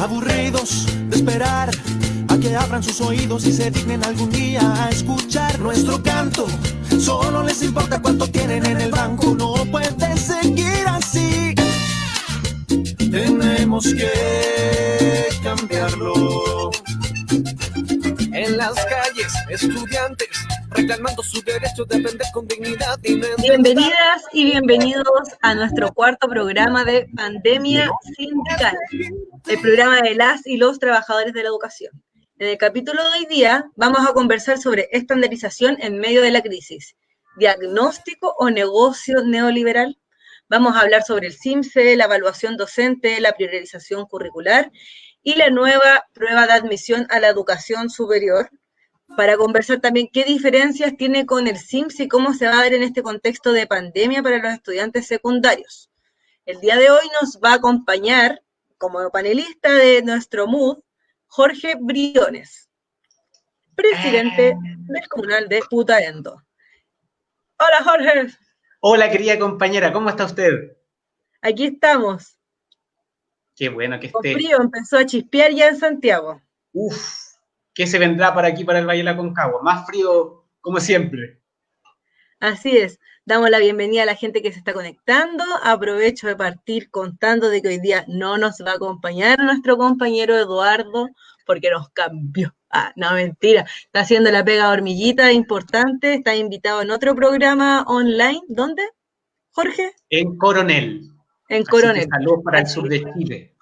aburridos de esperar a que abran sus oídos y se dignen algún día a escuchar nuestro canto. Solo les importa cuánto tienen en el banco, no puede seguir así. Tenemos que cambiarlo. En las calles, estudiantes reclamando su derecho de aprender con dignidad. Bienvenidas y bienvenidos a nuestro cuarto programa de Pandemia Sindical, el programa de las y los trabajadores de la educación. En el capítulo de hoy día vamos a conversar sobre estandarización en medio de la crisis, diagnóstico o negocio neoliberal. Vamos a hablar sobre el CIMSE, la evaluación docente, la priorización curricular y la nueva prueba de admisión a la educación superior, para conversar también qué diferencias tiene con el CIMSE y cómo se va a dar en este contexto de pandemia para los estudiantes secundarios. El día de hoy nos va a acompañar, como panelista de nuestro MUD, Jorge Briones, presidente del Comunal de Putaendo. Hola, Jorge. Hola, querida compañera, ¿cómo está usted? Aquí estamos. Qué bueno que Con esté. frío, empezó a chispear ya en Santiago. Uf, ¿qué se vendrá para aquí, para el Valle de la Aconcagua? Más frío, como siempre. Así es, damos la bienvenida a la gente que se está conectando. Aprovecho de partir contando de que hoy día no nos va a acompañar nuestro compañero Eduardo, porque nos cambió. No, mentira, está haciendo la pega de hormiguita importante, está invitado en otro programa online. ¿Dónde, Jorge? En Coronel. En Así Coronel. que saludos para el Así sur de Chile.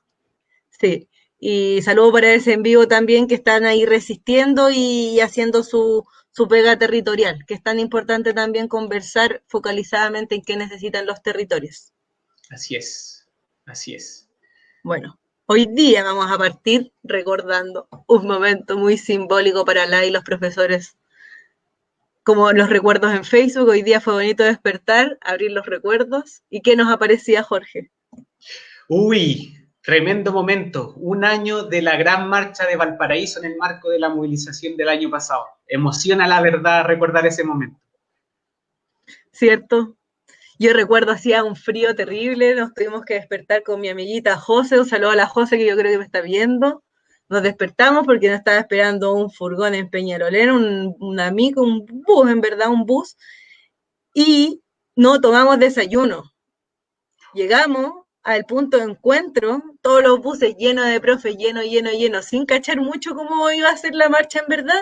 Sí, y saludo para ese en vivo también que están ahí resistiendo y haciendo su pega territorial, que es tan importante también conversar focalizadamente en qué necesitan los territorios. Así es, así es. Bueno, hoy día vamos a partir recordando un momento muy simbólico para la y los profesores. Como los recuerdos en Facebook, hoy día fue bonito despertar, abrir los recuerdos. ¿Y qué nos aparecía, Jorge? Uy, tremendo momento. Un año de la gran marcha de Valparaíso en el marco de la movilización del año pasado. Emociona la verdad recordar ese momento. ¿Cierto? Yo recuerdo hacía un frío terrible, nos tuvimos que despertar con mi amiguita José, un saludo a la José que yo creo que me está viendo. Nos despertamos porque nos estaba esperando un furgón en Peñalolén, un amigo, un bus, en verdad, un bus, y no tomamos desayuno. Llegamos al punto de encuentro, todos los buses llenos de profes, lleno, sin cachar mucho cómo iba a ser la marcha en verdad,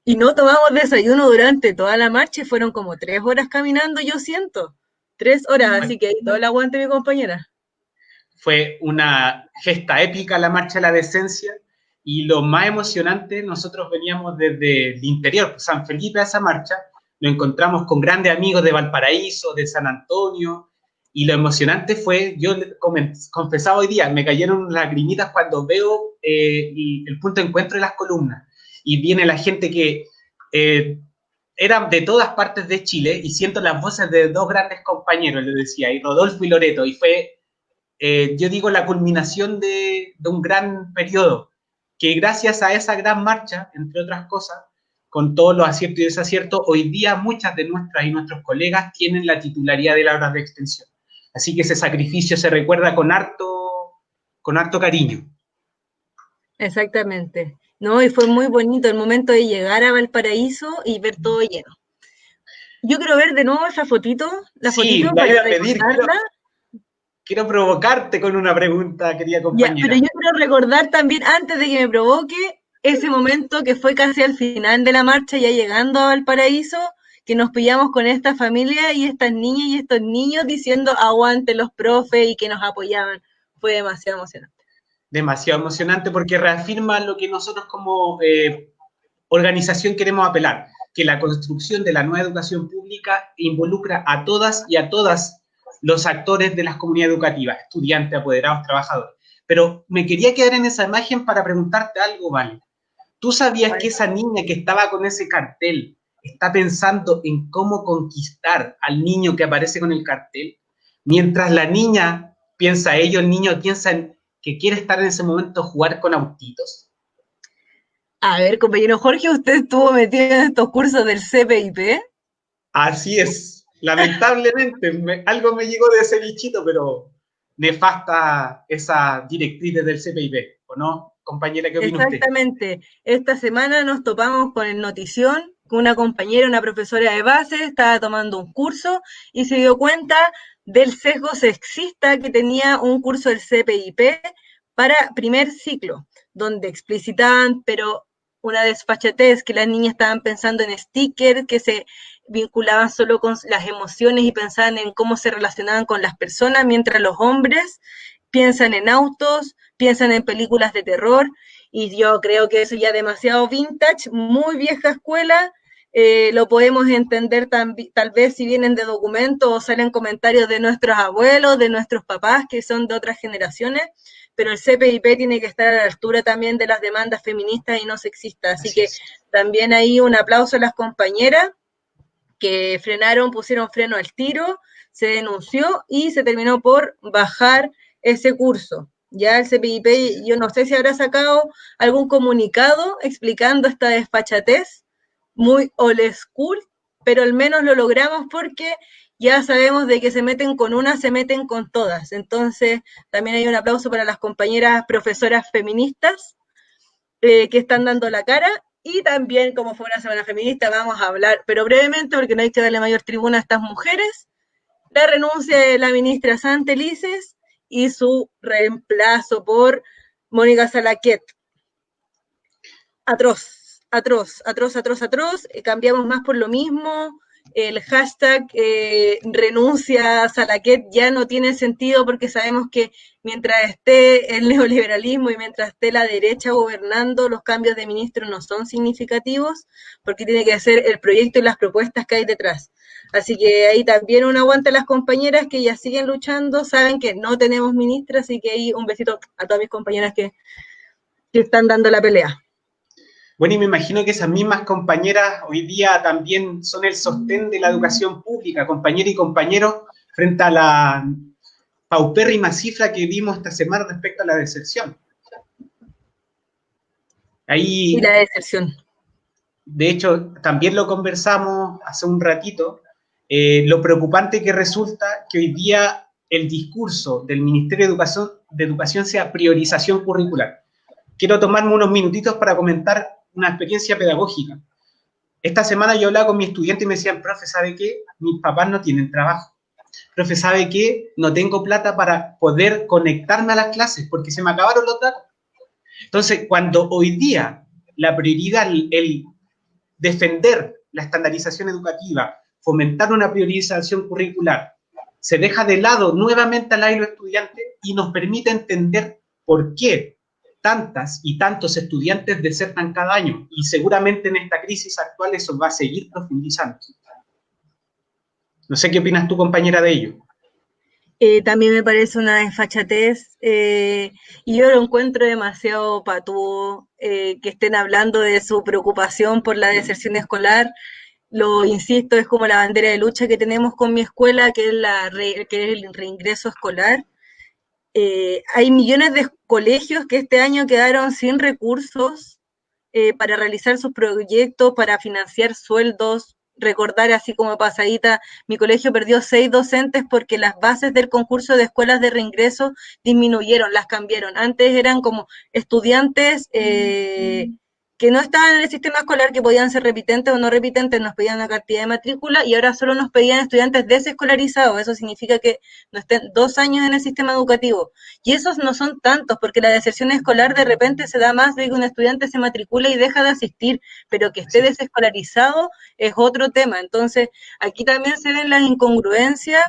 y no tomamos desayuno durante toda la marcha, fueron como 3 horas caminando, yo siento. 3 horas, así que ahí todo el aguante, mi compañera. Fue una gesta épica la marcha de la decencia, y lo más emocionante, nosotros veníamos desde el interior, San Felipe, a esa marcha, nos encontramos con grandes amigos de Valparaíso, de San Antonio, y lo emocionante fue, yo confesaba hoy día, me cayeron lagrimitas cuando veo el punto de encuentro de las columnas, y viene la gente que era de todas partes de Chile, y siento las voces de dos grandes compañeros, les decía, y Rodolfo y Loreto, y fue, yo digo, la culminación de un gran periodo, que gracias a esa gran marcha, entre otras cosas, con todos los aciertos y desaciertos, hoy día muchas de nuestras y nuestros colegas tienen la titularidad de las horas de extensión. Así que ese sacrificio se recuerda con harto cariño. Exactamente. No, y fue muy bonito el momento de llegar a Valparaíso y ver todo lleno. Yo quiero ver de nuevo esa fotito, Sí, la iba a pedir. Quiero provocarte con una pregunta, querida compañera. Ya, pero yo quiero recordar también, antes de que me provoque, ese momento que fue casi al final de la marcha, ya llegando a Valparaíso, que nos pillamos con esta familia y estas niñas y estos niños diciendo aguante los profes y que nos apoyaban. Fue demasiado emocionante. Demasiado emocionante porque reafirma lo que nosotros como organización queremos apelar, que la construcción de la nueva educación pública involucra a todas y a todas los actores de las comunidades educativas, estudiantes, apoderados, trabajadores. Pero me quería quedar en esa imagen para preguntarte algo, Vale. ¿Tú sabías que esa niña que estaba con ese cartel está pensando en cómo conquistar al niño que aparece con el cartel? Mientras la niña piensa ello, el niño piensa en que quiere estar en ese momento jugar con autitos. A ver, compañero Jorge, ¿usted estuvo metido en estos cursos del CPIP? Así es, lamentablemente, algo me llegó de ese bichito, pero nefasta esa directriz del CPIP, ¿o no? Compañera, ¿qué opina usted? Exactamente. Esta semana nos topamos con el notición, que una compañera, una profesora de base, estaba tomando un curso y se dio cuenta del sesgo sexista que tenía un curso del CPIP para primer ciclo, donde explicitaban, pero una desfachatez, que las niñas estaban pensando en stickers, que se vinculaban solo con las emociones y pensaban en cómo se relacionaban con las personas, mientras los hombres piensan en autos, piensan en películas de terror, y yo creo que eso ya es demasiado vintage, muy vieja escuela. Lo podemos entender tal vez si vienen de documentos o salen comentarios de nuestros abuelos, de nuestros papás, que son de otras generaciones, pero el CPIP tiene que estar a la altura también de las demandas feministas y no sexistas. Así que también ahí un aplauso a las compañeras que frenaron, pusieron freno al tiro, se denunció y se terminó por bajar ese curso. Ya el CPIP, yo no sé si habrá sacado algún comunicado explicando esta desfachatez, muy old school, pero al menos lo logramos porque ya sabemos de que se meten con una, se meten con todas. Entonces, también hay un aplauso para las compañeras profesoras feministas que están dando la cara. Y también, como fue una semana feminista, vamos a hablar, pero brevemente, porque no hay que darle mayor tribuna a estas mujeres, la renuncia de la ministra Santelices y su reemplazo por Mónica Salaquet. Atroz, atroz, atroz, atroz, atroz. Cambiamos más por lo mismo. El hashtag renuncia a Salaquet ya no tiene sentido porque sabemos que mientras esté el neoliberalismo y mientras esté la derecha gobernando, los cambios de ministro no son significativos porque tiene que ser el proyecto y las propuestas que hay detrás. Así que ahí también un aguante a las compañeras que ya siguen luchando, saben que no tenemos ministra, así que ahí un besito a todas mis compañeras que están dando la pelea. Bueno, y me imagino que esas mismas compañeras hoy día también son el sostén de la educación pública, compañeros y compañeros, frente a la paupérrima cifra que vimos esta semana respecto a la deserción. Ahí, y la deserción. De hecho, también lo conversamos hace un ratito, lo preocupante que resulta que hoy día el discurso del Ministerio de Educación sea priorización curricular. Quiero tomarme unos minutitos para comentar una experiencia pedagógica. Esta semana yo hablaba con mi estudiante y me decían, profe, ¿sabe qué? Mis papás no tienen trabajo. Profe, ¿sabe qué? No tengo plata para poder conectarme a las clases porque se me acabaron los datos. Entonces, cuando hoy día la prioridad, el defender la estandarización educativa, fomentar una priorización curricular, se deja de lado nuevamente al aire estudiante y nos permite entender por qué tantas y tantos estudiantes desertan cada año, y seguramente en esta crisis actual eso va a seguir profundizando. No sé qué opinas tú, compañera, de ello. También me parece una desfachatez y yo lo encuentro demasiado patudo que estén hablando de su preocupación por la deserción escolar. Lo insisto, es como la bandera de lucha que tenemos con mi escuela, que es el reingreso escolar. Hay millones de colegios que este año quedaron sin recursos para realizar sus proyectos, para financiar sueldos. Recordar así como pasadita, mi colegio perdió 6 docentes porque las bases del concurso de escuelas de reingreso disminuyeron, las cambiaron. Antes eran como estudiantes que no estaban en el sistema escolar, que podían ser repitentes o no repitentes, nos pedían una cartilla de matrícula y ahora solo nos pedían estudiantes desescolarizados. Eso significa que no estén 2 años en el sistema educativo. Y esos no son tantos, porque la deserción escolar de repente se da más de que un estudiante se matricula y deja de asistir, pero que esté desescolarizado es otro tema. Entonces, aquí también se ven las incongruencias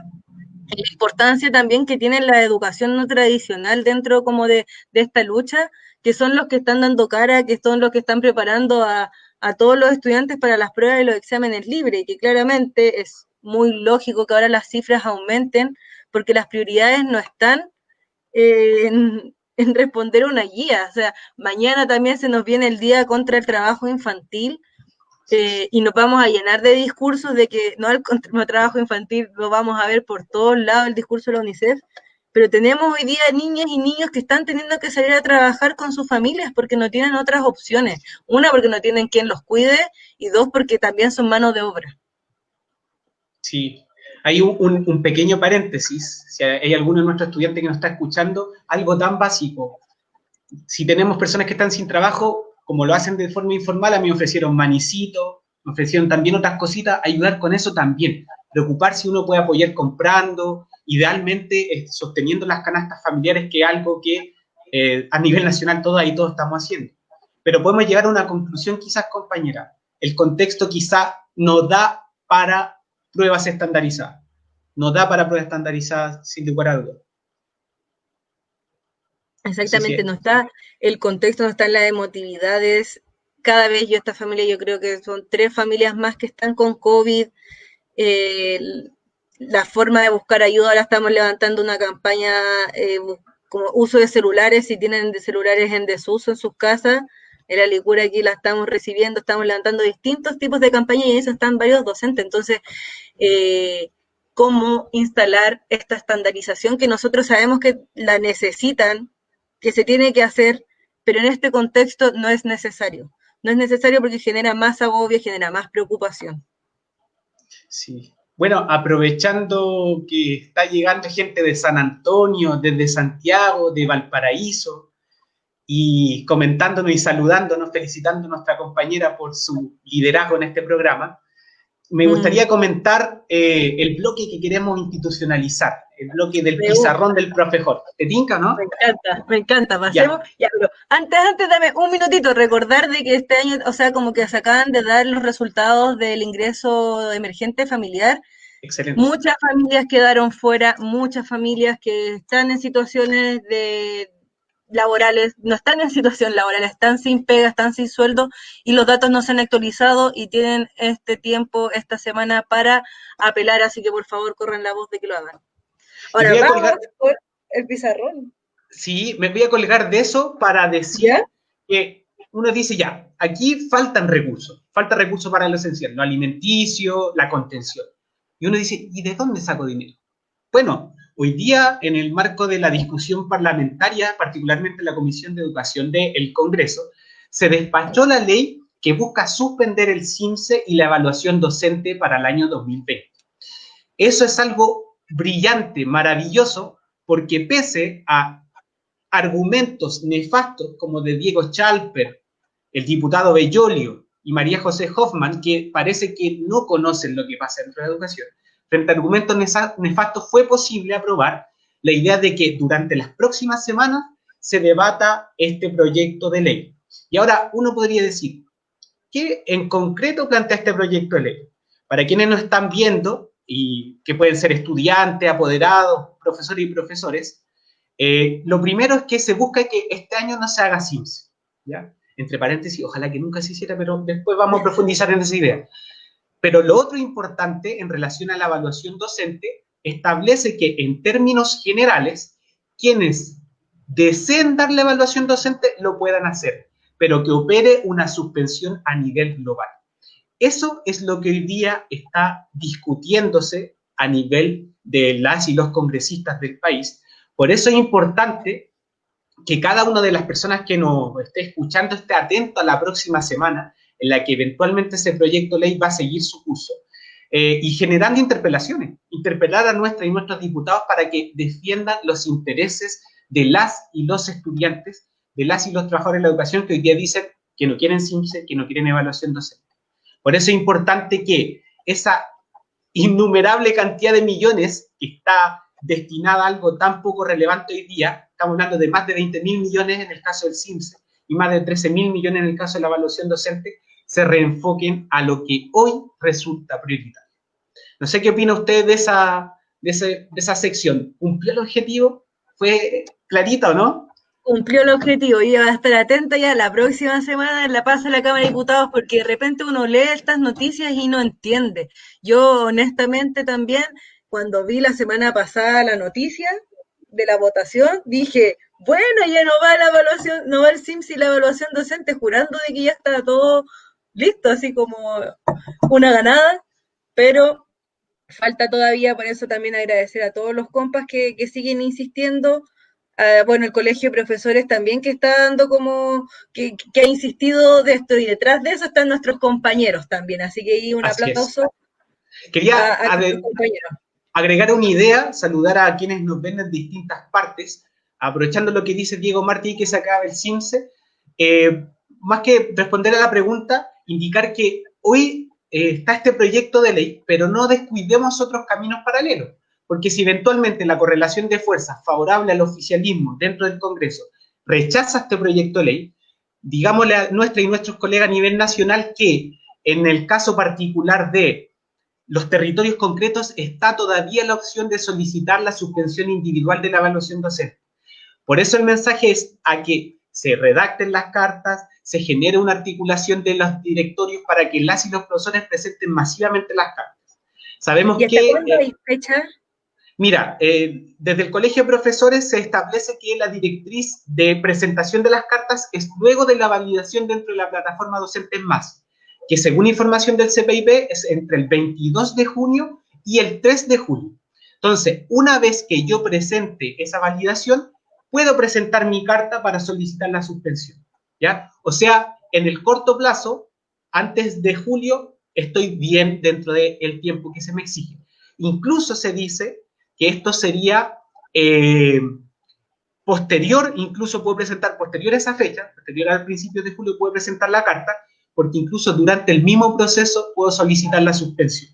y la importancia también que tiene la educación no tradicional dentro como de esta lucha, que son los que están dando cara, que son los que están preparando a todos los estudiantes para las pruebas y los exámenes libres, y que claramente es muy lógico que ahora las cifras aumenten, porque las prioridades no están en responder una guía. O sea, mañana también se nos viene el día contra el trabajo infantil, y nos vamos a llenar de discursos de que no al trabajo infantil, lo vamos a ver por todos lados, el discurso de la UNICEF, pero tenemos hoy día niñas y niños que están teniendo que salir a trabajar con sus familias porque no tienen otras opciones. Una, porque no tienen quien los cuide, y dos, porque también son mano de obra. Sí, Hay un pequeño paréntesis, si hay alguno de nuestros estudiantes que nos está escuchando, algo tan básico. Si tenemos personas que están sin trabajo, como lo hacen de forma informal, a mí me ofrecieron manicito, me ofrecieron también otras cositas, ayudar con eso también. Preocupar si uno puede apoyar comprando, idealmente sosteniendo las canastas familiares, que es algo que a nivel nacional todos estamos haciendo. Pero podemos llegar a una conclusión quizás, compañera. El contexto quizás no da para pruebas estandarizadas. No da para pruebas estandarizadas, sin lugar a dudas. Exactamente, no está el contexto, no están las emotividades. Cada vez esta familia, yo creo que son 3 familias más que están con COVID. La forma de buscar ayuda, ahora estamos levantando una campaña como uso de celulares, si tienen celulares en desuso en sus casas. En la Licura aquí la estamos recibiendo, estamos levantando distintos tipos de campañas y en eso están varios docentes. Entonces, cómo instalar esta estandarización que nosotros sabemos que la necesitan, que se tiene que hacer, pero en este contexto no es necesario. No es necesario porque genera más agobio, genera más preocupación. Sí. Bueno, aprovechando que está llegando gente de San Antonio, desde Santiago, de Valparaíso, y comentándonos y saludándonos, felicitando a nuestra compañera por su liderazgo en este programa, me gustaría comentar el bloque que queremos institucionalizar, el bloque del pizarrón del profe Jorge. ¿Te tinca, no? Me encanta. Pasemos. Ya, pero antes dame un minutito, recordar de que este año, o sea, como que se acaban de dar los resultados del ingreso emergente familiar. Excelente. Muchas familias quedaron fuera, muchas familias que están en situaciones laborales, no están en situación laboral, están sin pega, están sin sueldo y los datos no se han actualizado y tienen este tiempo, esta semana para apelar, así que por favor corran la voz de que lo hagan. Ahora vamos por el pizarrón. Sí, me voy a colgar de eso para decir que uno dice ya, aquí faltan recursos, falta recursos para lo esencial, lo alimenticio, la contención. Y uno dice, ¿y de dónde saco dinero? Bueno, hoy día, en el marco de la discusión parlamentaria, particularmente en la Comisión de Educación del Congreso, se despachó la ley que busca suspender el CIMSE y la evaluación docente para el año 2020. Eso es algo brillante, maravilloso, porque pese a argumentos nefastos como de Diego Chalper, el diputado Bellolio y María José Hoffman, que parece que no conocen lo que pasa dentro de la educación, frente a argumentos nefastos fue posible aprobar la idea de que durante las próximas semanas se debata este proyecto de ley. Y ahora uno podría decir, ¿qué en concreto plantea este proyecto de ley? Para quienes nos están viendo, y que pueden ser estudiantes, apoderados, profesores y profesores, lo primero es que se busca que este año no se haga CIMSE, ¿ya? Entre paréntesis, ojalá que nunca se hiciera, pero después vamos a profundizar en esa idea. Pero lo otro importante en relación a la evaluación docente establece que en términos generales, quienes deseen dar la evaluación docente lo puedan hacer, pero que opere una suspensión a nivel global. Eso es lo que hoy día está discutiéndose a nivel de las y los congresistas del país. Por eso es importante que cada una de las personas que nos esté escuchando esté atento a la próxima semana, en la que eventualmente ese proyecto de ley va a seguir su curso, y generando interpelaciones, interpelar a nuestras y nuestros diputados para que defiendan los intereses de las y los estudiantes, de las y los trabajadores de la educación que hoy día dicen que no quieren CIMSE, que no quieren evaluación docente. Por eso es importante que esa innumerable cantidad de millones que está destinada a algo tan poco relevante hoy día, estamos hablando de más de 20.000 millones en el caso del CIMSE y más de 13.000 millones en el caso de la evaluación docente, se reenfoquen a lo que hoy resulta prioritario. No sé qué opina usted de esa sección. ¿Cumplió el objetivo? ¿Fue clarita o no? Cumplió el objetivo y va a estar atenta ya la próxima semana en la paz de la Cámara de Diputados porque de repente uno lee estas noticias y no entiende. Yo honestamente también, cuando vi la semana pasada la noticia de la votación, dije, bueno, ya no va la evaluación, no va el CIMSE y la evaluación docente, jurando de que ya está todo listo, así como una ganada, pero falta todavía, por eso también agradecer a todos los compas que siguen insistiendo. Bueno, el colegio de profesores también que está dando como, que ha insistido de esto, y detrás de eso están nuestros compañeros también, así que ahí un aplauso Quería a nuestros compañeros. agregar una idea, saludar a quienes nos ven en distintas partes, aprovechando lo que dice Diego Martí, que se acaba el CIMSE, más que responder a la pregunta, indicar que hoy está este proyecto de ley, pero no descuidemos otros caminos paralelos, porque si eventualmente la correlación de fuerzas favorable al oficialismo dentro del Congreso rechaza este proyecto de ley, digámosle a nuestra y nuestros colegas a nivel nacional que en el caso particular de los territorios concretos está todavía la opción de solicitar la suspensión individual de la evaluación docente. Por eso el mensaje es a que se redacten las cartas, se genere una articulación de los directorios para que las y los profesores presenten masivamente las cartas. Sabemos ¿Y hasta que... cuándo hay fecha? Mira, desde el Colegio de Profesores se establece que la directriz de presentación de las cartas es luego de la validación dentro de la plataforma Docentes Más, que según información del CPIP es entre el 22 de junio y el 3 de julio. Entonces, una vez que yo presente esa validación, puedo presentar mi carta para solicitar la suspensión, ¿ya? O sea, en el corto plazo, antes de julio, estoy bien dentro del tiempo que se me exige. Incluso se dice que esto sería posterior, incluso puedo presentar posterior a esa fecha, posterior al principio de julio puedo presentar la carta, porque incluso durante el mismo proceso puedo solicitar la suspensión.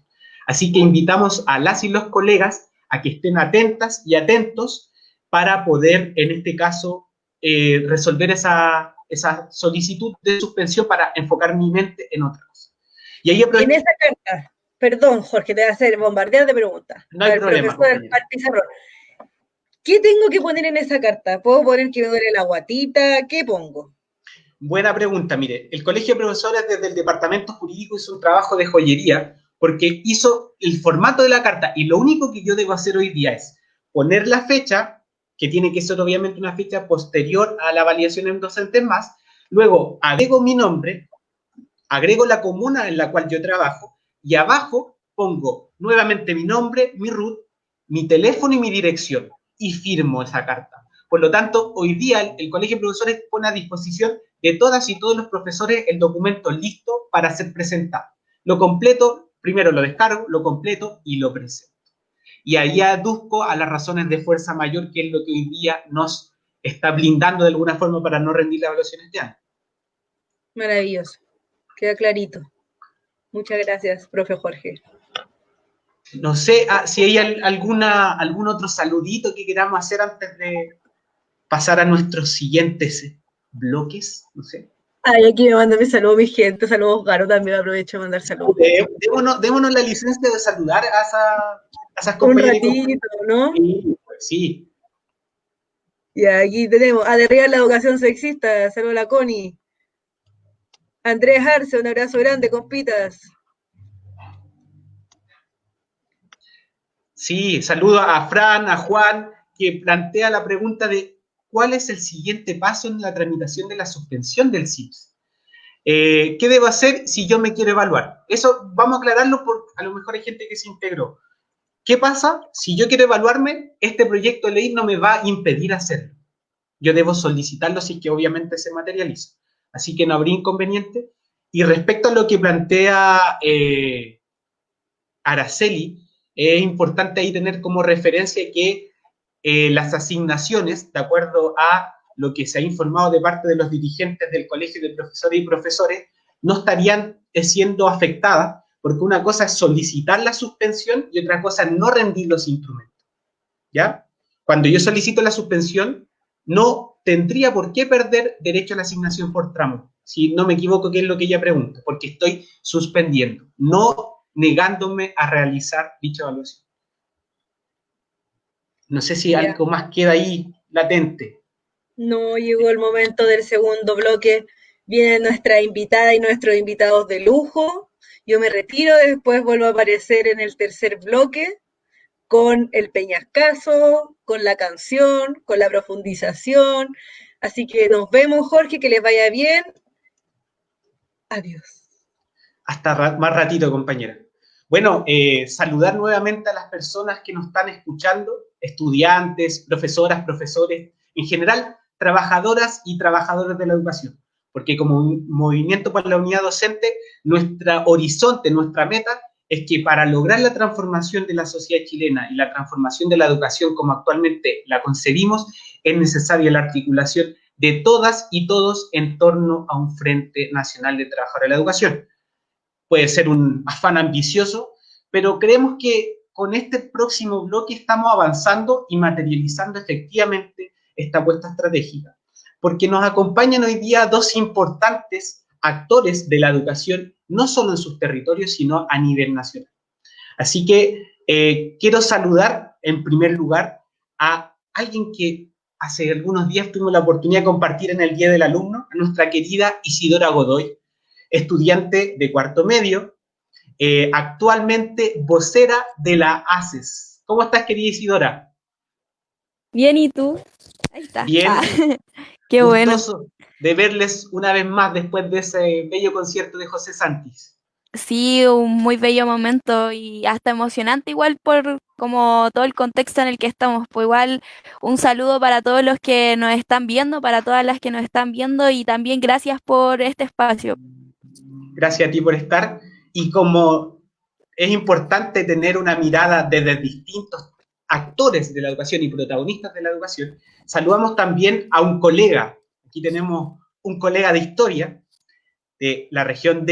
Así que invitamos a las y los colegas a que estén atentas y atentos para poder, en este caso, resolver esa solicitud de suspensión para enfocar mi mente en otra cosa. Y ahí en esa carta, perdón, Jorge, te voy a hacer bombardear de preguntas. No hay problema. ¿Qué tengo que poner en esa carta? ¿Puedo poner que me duele la guatita? ¿Qué pongo? Buena pregunta, mire. El Colegio de Profesores desde el Departamento Jurídico hizo un trabajo de joyería porque hizo el formato de la carta y lo único que yo debo hacer hoy día es poner la fecha, que tiene que ser obviamente una fecha posterior a la validación en Docentes Más, luego agrego mi nombre, agrego la comuna en la cual yo trabajo y abajo pongo nuevamente mi nombre, mi RUT, mi teléfono y mi dirección y firmo esa carta. Por lo tanto, hoy día el Colegio de Profesores pone a disposición de todas y todos los profesores el documento listo para ser presentado. Lo completo, primero lo descargo, lo completo y lo presento. Y ahí aduzco a las razones de fuerza mayor, que es lo que hoy día nos está blindando de alguna forma para no rendir la evaluación este año. Maravilloso. Queda clarito. Muchas gracias, profe Jorge. No sé si hay algún otro saludito que queramos hacer antes de pasar a nuestros siguientes bloques, no sé. Ay, aquí me manda mi saludo mi gente, saludos Garo, también aprovecho de mandar saludos. Démonos la licencia de saludar a esas compañeras. Un ratito, ¿no? Sí, pues sí. Y aquí tenemos a derribar la educación sexista, saludos a la Connie. Andrés Arce, un abrazo grande, compitas. Sí, saludo a Fran, a Juan, que plantea la pregunta de ¿cuál es el siguiente paso en la tramitación de la suspensión del CIPS? ¿Qué debo hacer si yo me quiero evaluar? Eso vamos a aclararlo porque a lo mejor hay gente que se integró. ¿Qué pasa si yo quiero evaluarme? Este proyecto de ley no me va a impedir hacerlo. Yo debo solicitarlo si que obviamente se materializa. Así que no habría inconveniente. Y respecto a lo que plantea Araceli, es importante ahí tener como referencia que las asignaciones, de acuerdo a lo que se ha informado de parte de los dirigentes del Colegio de Profesores y Profesores, no estarían siendo afectadas, porque una cosa es solicitar la suspensión y otra cosa es no rendir los instrumentos, ¿ya? Cuando yo solicito la suspensión, no tendría por qué perder derecho a la asignación por tramo, si no me equivoco, que es lo que ella pregunta, porque estoy suspendiendo, no negándome a realizar dicha evaluación. No sé si algo más queda ahí latente. No, llegó el momento del segundo bloque. Viene nuestra invitada y nuestros invitados de lujo. Yo me retiro, después vuelvo a aparecer en el tercer bloque con el peñascazo, con la canción, con la profundización. Así que nos vemos, Jorge, que les vaya bien. Adiós. Hasta más ratito, compañera. Bueno, saludar nuevamente a las personas que nos están escuchando, estudiantes, profesoras, profesores, en general, trabajadoras y trabajadores de la educación, porque como Movimiento para la Unidad Docente, nuestro horizonte, nuestra meta es que para lograr la transformación de la sociedad chilena y la transformación de la educación como actualmente la concebimos, es necesaria la articulación de todas y todos en torno a un Frente Nacional de Trabajadores de la Educación. Puede ser un afán ambicioso, pero creemos que con este próximo bloque estamos avanzando y materializando efectivamente esta apuesta estratégica, porque nos acompañan hoy día dos importantes actores de la educación, no solo en sus territorios, sino a nivel nacional. Así que quiero saludar en primer lugar a alguien que hace algunos días tuvimos la oportunidad de compartir en el Día del Alumno, a nuestra querida Isidora Godoy, estudiante de cuarto medio, actualmente vocera de la ACES. ¿Cómo estás, querida Isidora? Bien, ¿y tú? Ahí está. Bien, Qué bueno. gustoso de verles una vez más después de ese bello concierto de José Santis. Sí, un muy bello momento y hasta emocionante igual por como todo el contexto en el que estamos. Pues igual un saludo para todos los que nos están viendo, para todas las que nos están viendo y también gracias por este espacio. Gracias a ti por estar. Y como es importante tener una mirada desde distintos actores de la educación y protagonistas de la educación, saludamos también a un colega. Aquí tenemos un colega de historia de la región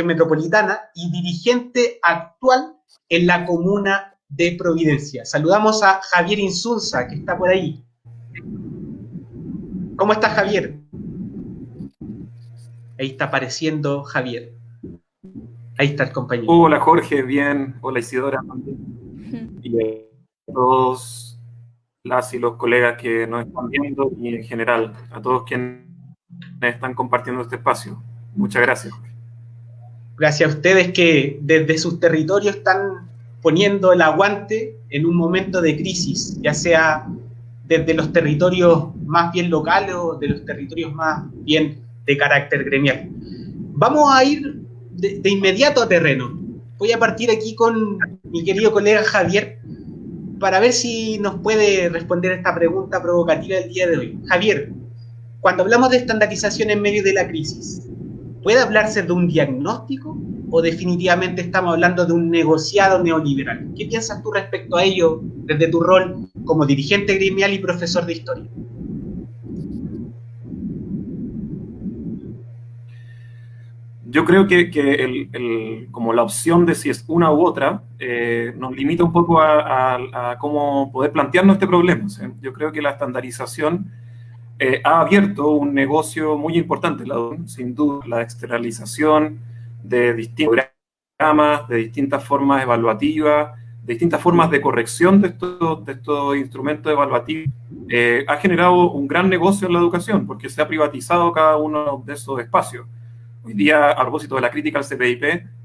metropolitana y dirigente actual en la comuna de Providencia. Saludamos a Javier Insunza, que está por ahí. ¿Cómo estás, Javier? Ahí está apareciendo Javier. Ahí está el compañero. Hola, Jorge, bien. Hola, Isidora. Y a todos las y los colegas que nos están viendo y en general a todos quienes están compartiendo este espacio. Muchas gracias. Gracias a ustedes que desde sus territorios están poniendo el aguante en un momento de crisis, ya sea desde los territorios más bien locales o de los territorios más bien de carácter gremial. Vamos a ir de inmediato a terreno. Voy a partir aquí con mi querido colega Javier para ver si nos puede responder esta pregunta provocativa del día de hoy. Javier, cuando hablamos de estandarización en medio de la crisis, ¿puede hablarse de un diagnóstico o definitivamente estamos hablando de un negociado neoliberal? ¿Qué piensas tú respecto a ello desde tu rol como dirigente gremial y profesor de historia? Yo creo que como la opción de si es una u otra nos limita un poco a cómo poder plantearnos este problema. ¿Sí? Yo creo que la estandarización ha abierto un negocio muy importante, sin duda, la externalización de distintos programas, de distintas formas evaluativas, de distintas formas de corrección de estos instrumentos evaluativos, ha generado un gran negocio en la educación, porque se ha privatizado cada uno de esos espacios. Hoy día, a propósito de la crítica al CPIP,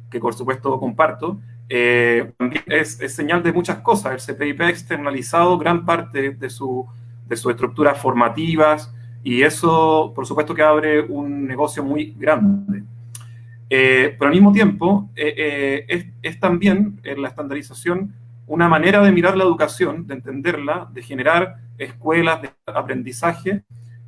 que por supuesto comparto, también es señal de muchas cosas. El CPIP ha externalizado gran parte de sus estructuras formativas y eso, por supuesto, que abre un negocio muy grande. Pero al mismo tiempo, es también la estandarización una manera de mirar la educación, de entenderla, de generar escuelas de aprendizaje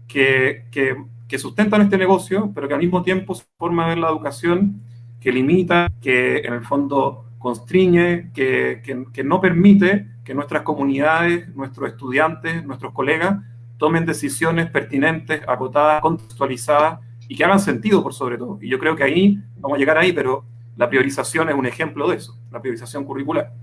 que sustentan este negocio, pero que al mismo tiempo es forma de ver la educación que limita, que en el fondo constriñe, que no permite que nuestras comunidades, nuestros estudiantes, nuestros colegas tomen decisiones pertinentes, acotadas, contextualizadas y que hagan sentido por sobre todo. Y yo creo que ahí, vamos a llegar ahí, pero la priorización es un ejemplo de eso, la priorización curricular.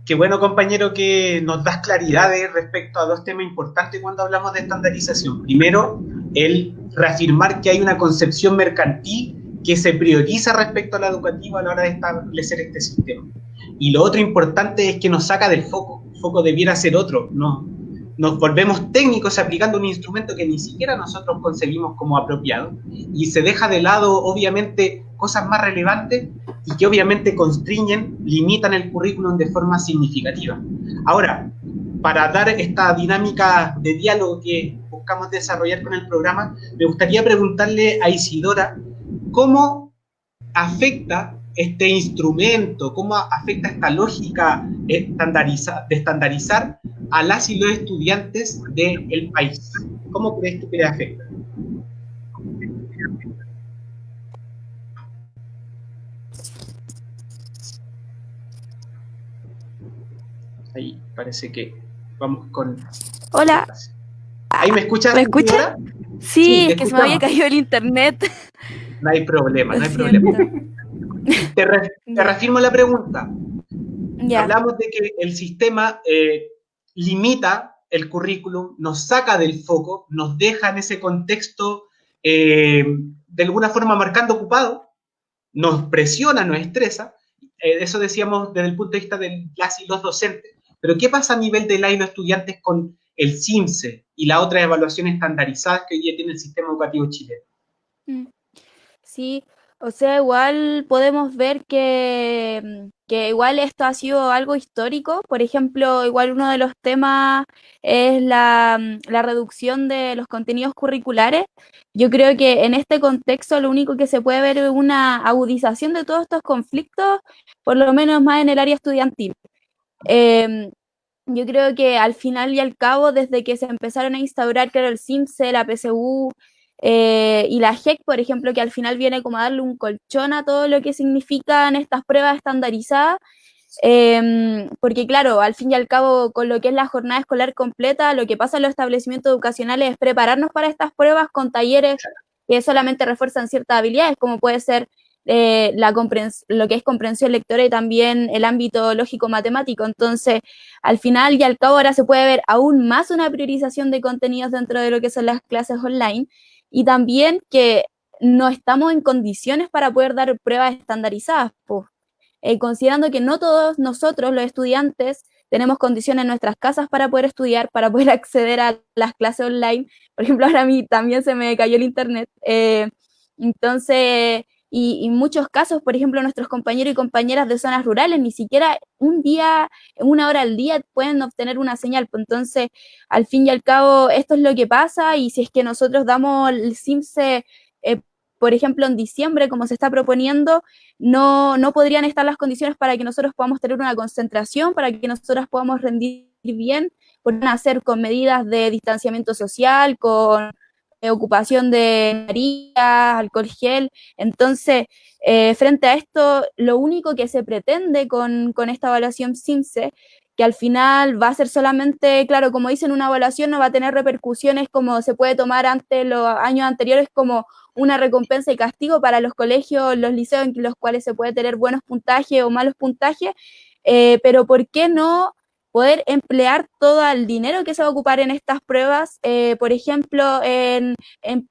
Qué bueno, compañero, que nos das claridades respecto a dos temas importantes cuando hablamos de estandarización. Primero, el reafirmar que hay una concepción mercantil que se prioriza respecto a la educativa a la hora de establecer este sistema. Y lo otro importante es que nos saca del foco. El foco debiera ser otro. Nos volvemos técnicos aplicando un instrumento que ni siquiera nosotros concebimos como apropiado y se deja de lado, obviamente, cosas más relevantes y que obviamente constriñen, limitan el currículum de forma significativa. Ahora, para dar esta dinámica de diálogo que buscamos desarrollar con el programa, me gustaría preguntarle a Isidora cómo afecta este instrumento, cómo afecta esta lógica de estandarizar a las y los estudiantes del país. ¿Cómo crees tú que le afecta? Ahí parece que vamos con... Hola, ¿Ahí me escuchas? ¿me escuchas? señora? Sí, te es que se me había escuchamos. caído el internet. No hay problema, Lo no hay problema. siento. Te Ya. reafirmo la pregunta. Ya. Hablamos de que el sistema limita el currículum, nos saca del foco, nos deja en ese contexto de alguna forma marcando ocupado, nos presiona, nos estresa. Eso decíamos desde el punto de vista de las y los docentes. Pero ¿qué pasa a nivel de los estudiantes con el CIMSE y las otras evaluaciones estandarizadas que hoy día tiene el sistema educativo chileno? Mm. Sí, o sea, igual podemos ver que igual esto ha sido algo histórico. Por ejemplo, igual uno de los temas es la reducción de los contenidos curriculares. Yo creo que en este contexto lo único que se puede ver es una agudización de todos estos conflictos, por lo menos más en el área estudiantil. Em, yo creo que al final y al cabo, desde que se empezaron a instaurar, claro, el CIMSE, la PSU y la JEC, por ejemplo, que al final viene como a darle un colchón a todo lo que significan estas pruebas estandarizadas, porque claro, al fin y al cabo, con lo que es la jornada escolar completa, lo que pasa en los establecimientos educacionales es prepararnos para estas pruebas con talleres que solamente refuerzan ciertas habilidades, como puede ser lo que es comprensión lectora y también el ámbito lógico-matemático. Entonces, al final y al cabo, ahora se puede ver aún más una priorización de contenidos dentro de lo que son las clases online y también que no estamos en condiciones para poder dar pruebas estandarizadas, pues. Considerando que no todos nosotros, los estudiantes, tenemos condiciones en nuestras casas para poder estudiar, para poder acceder a las clases online. Por ejemplo, ahora a mí también se me cayó el internet. Entonces, y en muchos casos, por ejemplo, nuestros compañeros y compañeras de zonas rurales, ni siquiera un día, una hora al día pueden obtener una señal. Entonces, al fin y al cabo, esto es lo que pasa y si es que nosotros damos el CIMSE, por ejemplo, en diciembre, como se está proponiendo, no podrían estar las condiciones para que nosotros podamos tener una concentración, para que nosotros podamos rendir bien, podrían hacer con medidas de distanciamiento social, con ocupación de mascarillas, alcohol gel. Entonces, frente a esto, lo único que se pretende con esta evaluación CIMSE, que al final va a ser solamente, claro, como dicen, una evaluación no va a tener repercusiones como se puede tomar ante los años anteriores como una recompensa y castigo para los colegios, los liceos en los cuales se puede tener buenos puntajes o malos puntajes, pero ¿por qué no poder emplear todo el dinero que se va a ocupar en estas pruebas, por ejemplo, en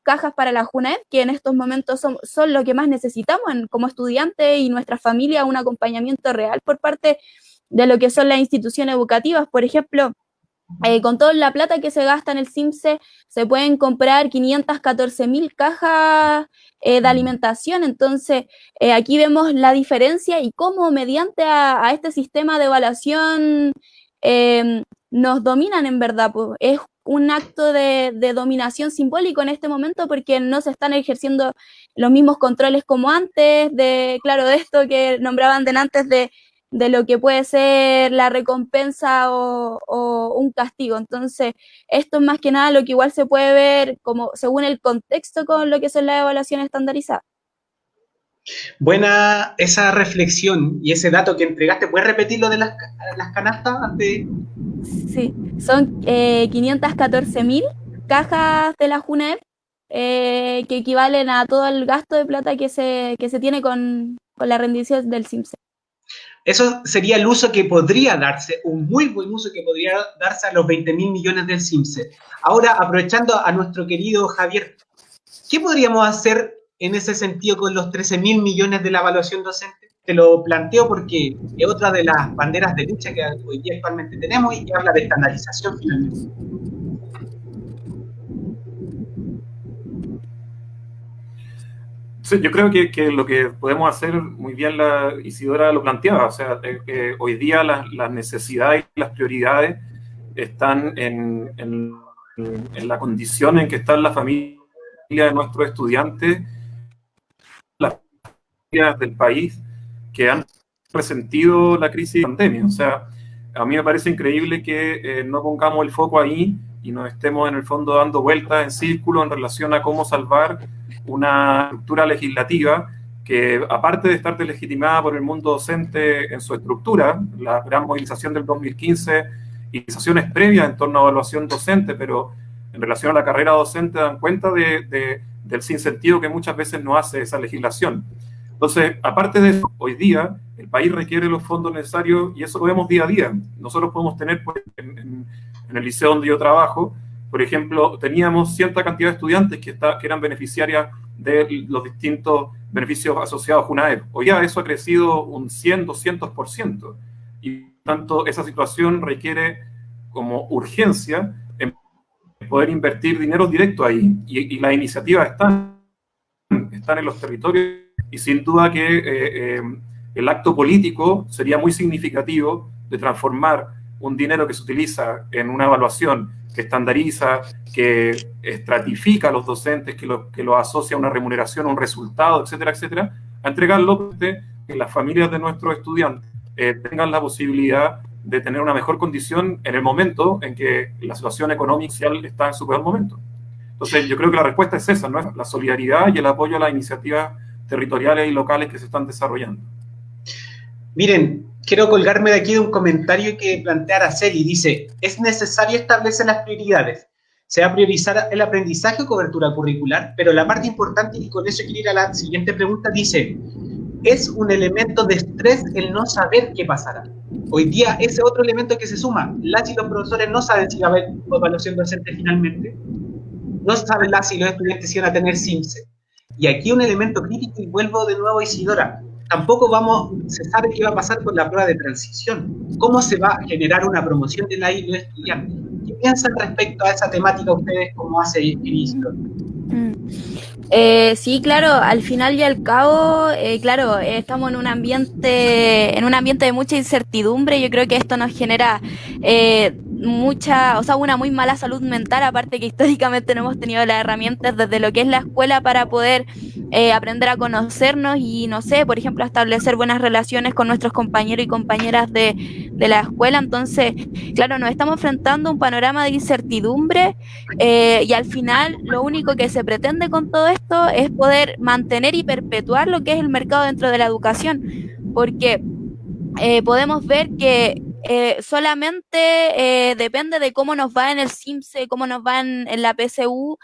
cajas para la JUNED, que en estos momentos son lo que más necesitamos como estudiantes y nuestra familia, un acompañamiento real por parte de lo que son las instituciones educativas? Por ejemplo, con toda la plata que se gasta en el CIMSE, se pueden comprar 514.000 cajas de alimentación. Entonces, aquí vemos la diferencia y cómo mediante a este sistema de evaluación nos dominan en verdad. Pues, es un acto de dominación simbólico en este momento porque no se están ejerciendo los mismos controles como antes, claro, de esto que nombraban antes de lo que puede ser la recompensa o un castigo. Entonces, esto es más que nada lo que igual se puede ver como según el contexto con lo que son las evaluaciones estandarizadas. Buena esa reflexión y ese dato que entregaste. ¿Puedes repetir lo de las canastas antes? Sí, son 514.000 cajas de la JUNED que equivalen a todo el gasto de plata que se tiene con la rendición del CIMSE. Eso sería el uso que podría darse, un muy buen uso que podría darse a los 20.000 millones del CIMSE. Ahora, aprovechando a nuestro querido Javier, ¿qué podríamos hacer en ese sentido con los 13.000 millones de la evaluación docente? Te lo planteo porque es otra de las banderas de lucha que hoy día actualmente tenemos y que habla de estandarización finalmente. Sí, yo creo que lo que podemos hacer, muy bien la Isidora lo planteaba, o sea, hoy día las necesidades y las prioridades están en la condición en que están las familias de nuestros estudiantes, las familias del país que han resentido la crisis de pandemia. O sea, a mí me parece increíble que no pongamos el foco ahí y nos estemos en el fondo dando vueltas en círculo en relación a cómo salvar una estructura legislativa que aparte de estar deslegitimada por el mundo docente en su estructura, la gran movilización del 2015 y movilizaciones previas en torno a evaluación docente, pero en relación a la carrera docente dan cuenta del sinsentido que muchas veces no hace esa legislación. Entonces, aparte de eso, hoy día el país requiere los fondos necesarios y eso lo vemos día a día. Nosotros podemos tener, pues, en el liceo donde yo trabajo, por ejemplo, teníamos cierta cantidad de estudiantes que eran beneficiarias de los distintos beneficios asociados a UNAEP. Hoy ya eso ha crecido un 100, 200%. Y por tanto, esa situación requiere como urgencia en poder invertir dinero directo ahí. Y las iniciativas están en los territorios y sin duda que el acto político sería muy significativo de transformar un dinero que se utiliza en una evaluación que estandariza, que estratifica a los docentes, que lo asocia a una remuneración, a un resultado, etcétera, etcétera, a entregarlo que las familias de nuestros estudiantes tengan la posibilidad de tener una mejor condición en el momento en que la situación económica y social está en su peor momento. Entonces, yo creo que la respuesta es esa, ¿no? La solidaridad y el apoyo a las iniciativas territoriales y locales que se están desarrollando. Miren, quiero colgarme de aquí de un comentario que plantea Araceli. Dice, es necesario establecer las prioridades. Se va a priorizar el aprendizaje o cobertura curricular, pero la parte importante, y con eso quiero ir a la siguiente pregunta, dice, es un elemento de estrés el no saber qué pasará. Hoy día ese otro elemento que se suma, las y los profesores no saben si va a haber evaluación docente finalmente, no saben las y los estudiantes si van a tener CIMSE. Y aquí un elemento crítico, y vuelvo de nuevo a Isidora, tampoco se sabe qué va a pasar con la prueba de transición. ¿Cómo se va a generar una promoción de la y los estudiantes? ¿Qué piensan respecto a esa temática ustedes como hace Isidora? Sí, claro, al final y al cabo, claro, estamos en un ambiente de mucha incertidumbre. Yo creo que esto nos genera una muy mala salud mental, aparte que históricamente no hemos tenido las herramientas desde lo que es la escuela para poder aprender a conocernos y, no sé, por ejemplo, establecer buenas relaciones con nuestros compañeros y compañeras de la escuela. Entonces, claro, nos estamos enfrentando a un panorama de incertidumbre y al final lo único que se pretende con todo esto es poder mantener y perpetuar lo que es el mercado dentro de la educación, porque podemos ver que solamente depende de cómo nos va en el CIMSE, cómo nos va en la PSU,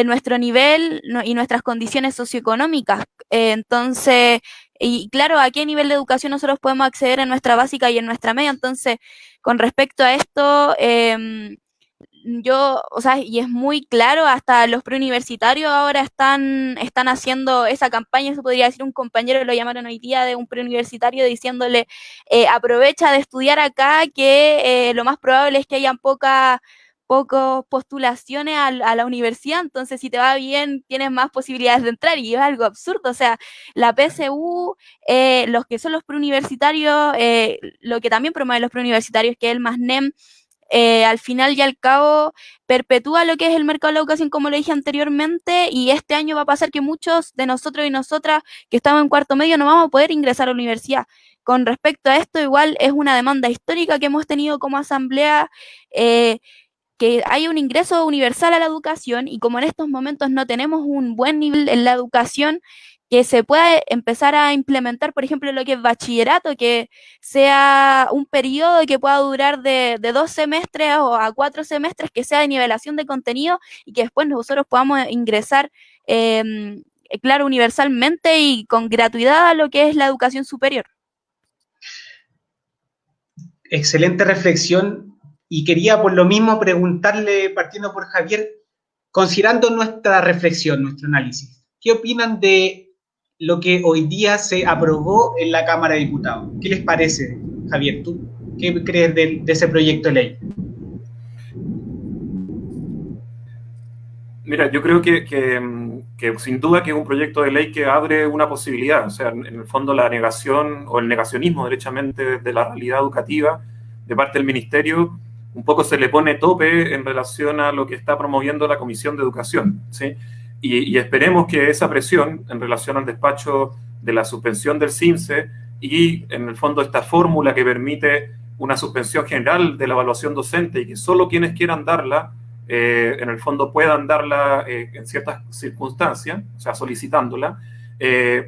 nuestro nivel y nuestras condiciones socioeconómicas. Entonces, y claro, a qué nivel de educación nosotros podemos acceder en nuestra básica y en nuestra media. Entonces, con respecto a esto, y es muy claro, hasta los preuniversitarios ahora están haciendo esa campaña. Se podría decir, un compañero lo llamaron hoy día de un preuniversitario diciéndole, aprovecha de estudiar acá, que lo más probable es que hayan pocas postulaciones a la universidad, entonces si te va bien tienes más posibilidades de entrar, y es algo absurdo. O sea, la PSU, los que son los preuniversitarios, lo que también promueven los preuniversitarios, que es el MASNEM, al final y al cabo perpetúa lo que es el mercado de la educación, como lo dije anteriormente, y este año va a pasar que muchos de nosotros y nosotras que estamos en cuarto medio no vamos a poder ingresar a la universidad. Con respecto a esto, igual es una demanda histórica que hemos tenido como asamblea, que haya un ingreso universal a la educación, y como en estos momentos no tenemos un buen nivel en la educación, que se pueda empezar a implementar, por ejemplo, lo que es bachillerato, que sea un periodo que pueda durar de 2 semestres o a 4 semestres, que sea de nivelación de contenido, y que después nosotros podamos ingresar, claro, universalmente y con gratuidad a lo que es la educación superior. Excelente reflexión, y quería por lo mismo preguntarle, partiendo por Javier, considerando nuestra reflexión, nuestro análisis, ¿qué opinan de lo que hoy día se aprobó en la Cámara de Diputados? ¿Qué les parece, Javier? ¿Tú qué crees de ese proyecto de ley? Mira, yo creo que sin duda que es un proyecto de ley que abre una posibilidad. O sea, en el fondo la negación o el negacionismo derechamente de la realidad educativa de parte del Ministerio un poco se le pone tope en relación a lo que está promoviendo la Comisión de Educación, ¿sí? Y esperemos que esa presión en relación al despacho de la suspensión del CIMSE y en el fondo esta fórmula que permite una suspensión general de la evaluación docente y que solo quienes quieran darla, en el fondo puedan darla en ciertas circunstancias, o sea, solicitándola,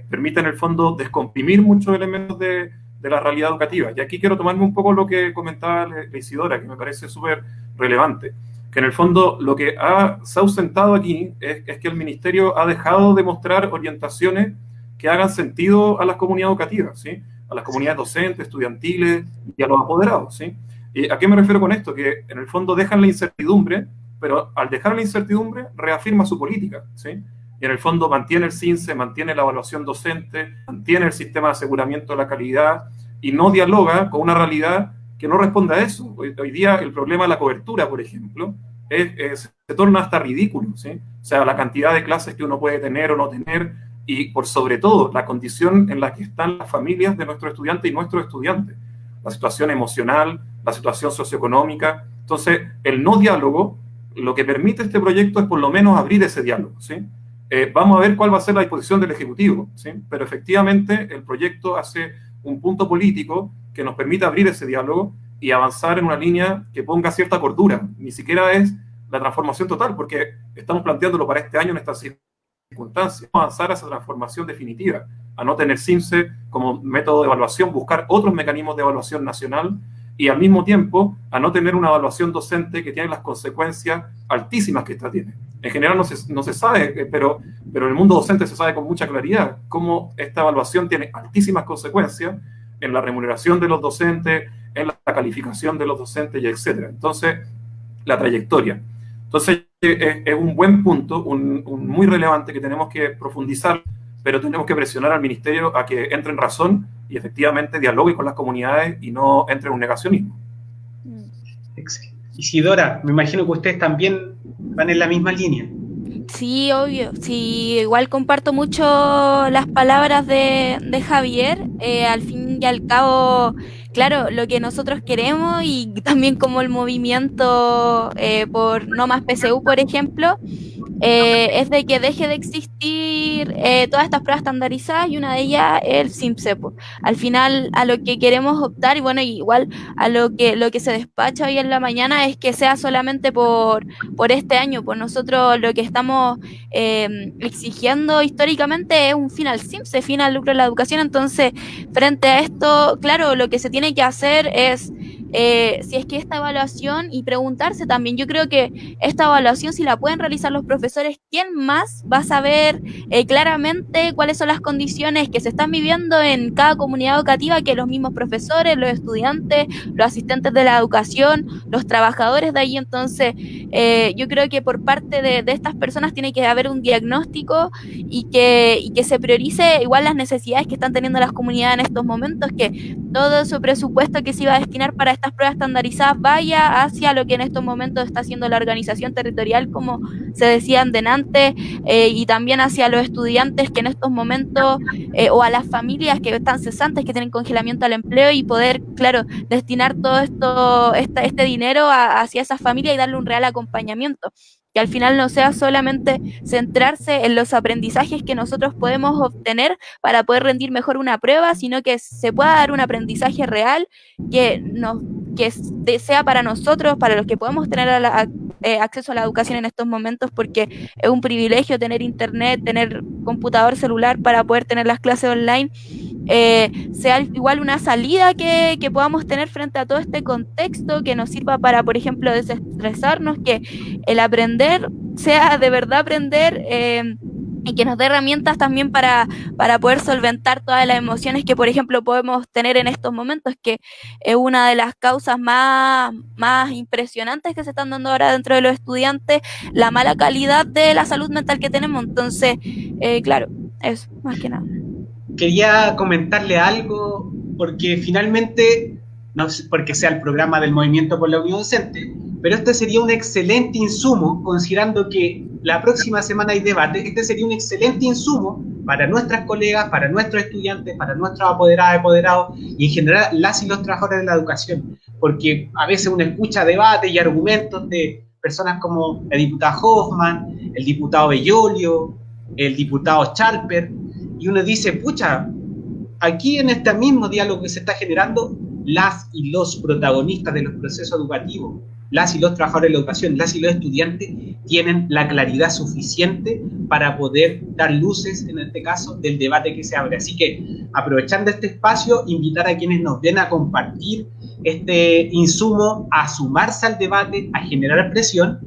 permite en el fondo descomprimir muchos elementos de la realidad educativa. Y aquí quiero tomarme un poco lo que comentaba la Isidora, que me parece súper relevante, que en el fondo lo que se ha ausentado aquí es que el Ministerio ha dejado de mostrar orientaciones que hagan sentido a las comunidades educativas, ¿sí? A las comunidades docentes, estudiantiles y a los apoderados, ¿sí? ¿Y a qué me refiero con esto? Que en el fondo dejan la incertidumbre, pero al dejar la incertidumbre reafirma su política, ¿sí? Y en el fondo mantiene el CINCE, mantiene la evaluación docente, mantiene el sistema de aseguramiento de la calidad y no dialoga con una realidad que no responde a eso. Hoy día el problema de la cobertura, por ejemplo, se torna hasta ridículo, ¿sí? O sea, la cantidad de clases que uno puede tener o no tener y por sobre todo la condición en la que están las familias de nuestros estudiantes y nuestros estudiantes, la situación emocional, la situación socioeconómica. Entonces, el no diálogo, lo que permite este proyecto es por lo menos abrir ese diálogo, ¿sí? Vamos a ver cuál va a ser la disposición del Ejecutivo, ¿sí? Pero efectivamente el proyecto hace un punto político que nos permite abrir ese diálogo y avanzar en una línea que ponga cierta cordura. Ni siquiera es la transformación total, porque estamos planteándolo para este año en estas circunstancias. Avanzar a esa transformación definitiva, a no tener CINCE como método de evaluación, buscar otros mecanismos de evaluación nacional y al mismo tiempo a no tener una evaluación docente que tiene las consecuencias altísimas que esta tiene. En general no se sabe, pero en el mundo docente se sabe con mucha claridad cómo esta evaluación tiene altísimas consecuencias en la remuneración de los docentes, en la calificación de los docentes y etcétera. Entonces, la trayectoria. Entonces, es un buen punto, un muy relevante que tenemos que profundizar, pero tenemos que presionar al Ministerio a que entre en razón y efectivamente dialogue con las comunidades y no entre en un negacionismo. Excelente. Isidora, me imagino que ustedes también van en la misma línea. Sí, obvio. Sí, igual comparto mucho las palabras de Javier. Al fin y al cabo, claro, lo que nosotros queremos y también como el movimiento por No Más PSU, por ejemplo, es de que deje de existir todas estas pruebas estandarizadas y una de ellas el CIMSEPO. Al final, a lo que queremos optar, y bueno, igual a lo que se despacha hoy en la mañana es que sea solamente por este año. Por nosotros lo que estamos exigiendo históricamente es un fin al CIMSE, fin al lucro de la educación. Entonces, frente a esto, claro, lo que se tiene que hacer es si es que esta evaluación y preguntarse también, yo creo que esta evaluación si la pueden realizar los profesores, ¿quién más va a saber claramente cuáles son las condiciones que se están viviendo en cada comunidad educativa que los mismos profesores, los estudiantes, los asistentes de la educación, los trabajadores de ahí? Entonces, yo creo que por parte de estas personas tiene que haber un diagnóstico y que se priorice igual las necesidades que están teniendo las comunidades en estos momentos, que todo su presupuesto que se iba a destinar para estas pruebas estandarizadas vaya hacia lo que en estos momentos está haciendo la organización territorial, como se decía delante, y también hacia los estudiantes que en estos momentos, o a las familias que están cesantes, que tienen congelamiento al empleo, y poder, claro, destinar todo este dinero hacia esas familias y darle un real acompañamiento. Que al final no sea solamente centrarse en los aprendizajes que nosotros podemos obtener para poder rendir mejor una prueba, sino que se pueda dar un aprendizaje real que sea para nosotros, para los que podemos tener acceso a la educación en estos momentos, porque es un privilegio tener internet, tener computador, celular para poder tener las clases online. Sea igual una salida que podamos tener frente a todo este contexto, que nos sirva para, por ejemplo, desestresarnos, que el aprender sea de verdad aprender, y que nos dé herramientas también para poder solventar todas las emociones que, por ejemplo, podemos tener en estos momentos, que es una de las causas más impresionantes que se están dando ahora dentro de los estudiantes, la mala calidad de la salud mental que tenemos. Entonces, claro, eso, más que nada. Quería comentarle algo, porque finalmente, no sé porque sea el programa del Movimiento por la Unión Docente, pero este sería un excelente insumo, considerando que la próxima semana hay debate. Este sería un excelente insumo para nuestras colegas, para nuestros estudiantes, para nuestros apoderadas, apoderados, y en general las y los trabajadores de la educación, porque a veces uno escucha debates y argumentos de personas como la diputada Hoffman, el diputado Bellolio, el diputado Chalper, y uno dice, pucha, aquí en este mismo diálogo que se está generando, las y los protagonistas de los procesos educativos las y los trabajadores de la educación, las y los estudiantes tienen la claridad suficiente para poder dar luces, en este caso, del debate que se abre. Así que, aprovechando este espacio, invitar a quienes nos ven a compartir este insumo, a sumarse al debate, a generar presión,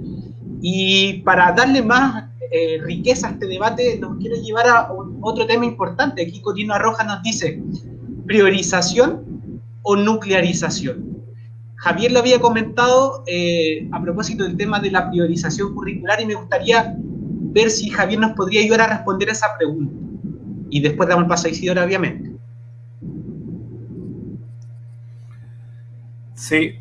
y para darle más riqueza a este debate, nos quiero llevar a otro tema importante. Aquí Corina Rojas nos dice, ¿priorización o nuclearización? Javier lo había comentado a propósito del tema de la priorización curricular, y me gustaría ver si Javier nos podría ayudar a responder esa pregunta. Y después damos el paso a Isidora, obviamente. Sí,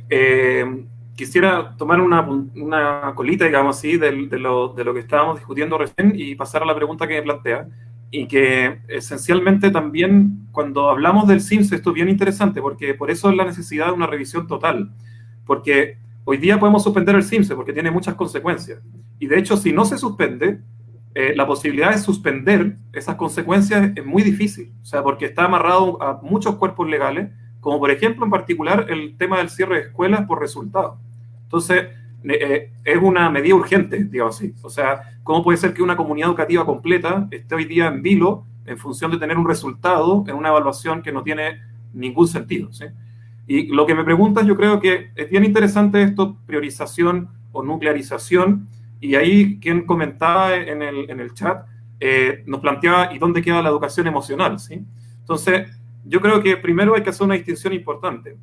quisiera tomar una colita, digamos así, de lo que estábamos discutiendo recién y pasar a la pregunta que me plantea. Y que esencialmente también cuando hablamos del CIMSS, esto es bien interesante, porque por eso es la necesidad de una revisión total. Porque hoy día podemos suspender el CIMSS porque tiene muchas consecuencias. Y de hecho, si no se suspende, la posibilidad de suspender esas consecuencias es muy difícil. O sea, porque está amarrado a muchos cuerpos legales, como por ejemplo, en particular, el tema del cierre de escuelas por resultado. Entonces, es una medida urgente, digamos así. O sea, ¿cómo puede ser que una comunidad educativa completa esté hoy día en vilo en función de tener un resultado en una evaluación que no tiene ningún sentido, ¿sí? Y lo que me preguntas, yo creo que es bien interesante esto, priorización o nuclearización, y ahí quien comentaba en el chat nos planteaba, ¿y dónde queda la educación emocional? ¿Sí? Entonces, yo creo que primero hay que hacer una distinción importante.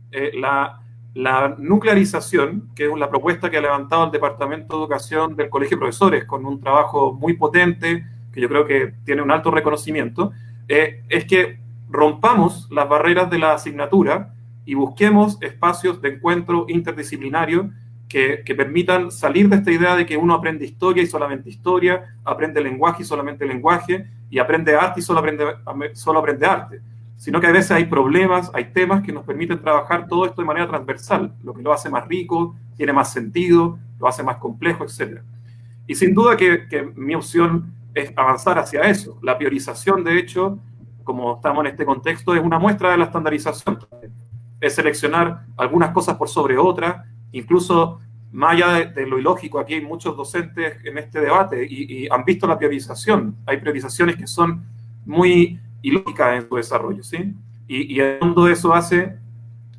La nuclearización, que es la propuesta que ha levantado el Departamento de Educación del Colegio de Profesores, con un trabajo muy potente, que yo creo que tiene un alto reconocimiento, es que rompamos las barreras de la asignatura y busquemos espacios de encuentro interdisciplinario que permitan salir de esta idea de que uno aprende historia y solamente historia, aprende lenguaje y solamente lenguaje, y aprende arte y solo aprende arte, sino que a veces hay problemas, hay temas que nos permiten trabajar todo esto de manera transversal, lo que lo hace más rico, tiene más sentido, lo hace más complejo, etc. Y sin duda que mi opción es avanzar hacia eso. La priorización, de hecho, como estamos en este contexto, es una muestra de la estandarización. Es seleccionar algunas cosas por sobre otras, incluso más allá de lo ilógico. Aquí hay muchos docentes en este debate y han visto la priorización. Hay priorizaciones que son muy ilógica en su desarrollo, ¿sí? Y en el fondo eso hace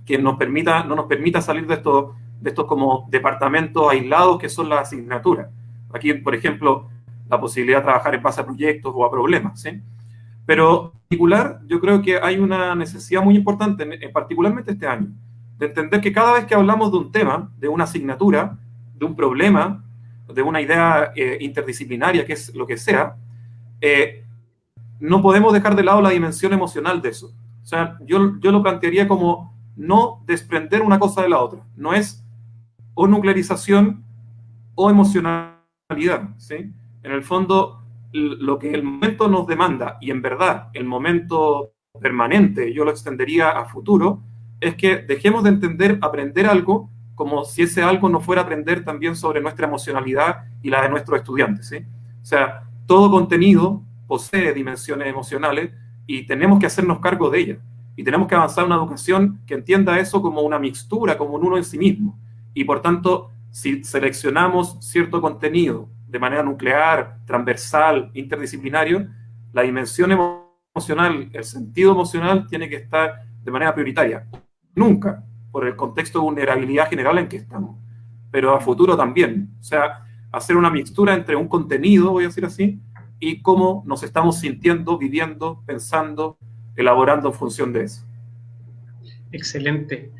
que no nos permita salir de estos como departamentos aislados que son las asignaturas. Aquí, por ejemplo, la posibilidad de trabajar en base a proyectos o a problemas, ¿sí? Pero en particular, yo creo que hay una necesidad muy importante, particularmente este año, de entender que cada vez que hablamos de un tema, de una asignatura, de un problema, de una idea interdisciplinaria, que es lo que sea, no podemos dejar de lado la dimensión emocional de eso. O sea, yo lo plantearía como no desprender una cosa de la otra. No es o nuclearización o emocionalidad, ¿sí? En el fondo, lo que el momento nos demanda, y en verdad el momento permanente, yo lo extendería a futuro, es que dejemos de entender aprender algo como si ese algo no fuera aprender también sobre nuestra emocionalidad y la de nuestros estudiantes, ¿sí? O sea, todo contenido posee dimensiones emocionales y tenemos que hacernos cargo de ellas. Y tenemos que avanzar en una educación que entienda eso como una mixtura, como un uno en sí mismo. Y por tanto, si seleccionamos cierto contenido de manera nuclear, transversal, interdisciplinario, la dimensión emocional, el sentido emocional tiene que estar de manera prioritaria. Nunca, por el contexto de vulnerabilidad general en que estamos, pero a futuro también. O sea, hacer una mixtura entre un contenido, voy a decir así, y cómo nos estamos sintiendo, viviendo, pensando, elaborando en función de eso. Excelente.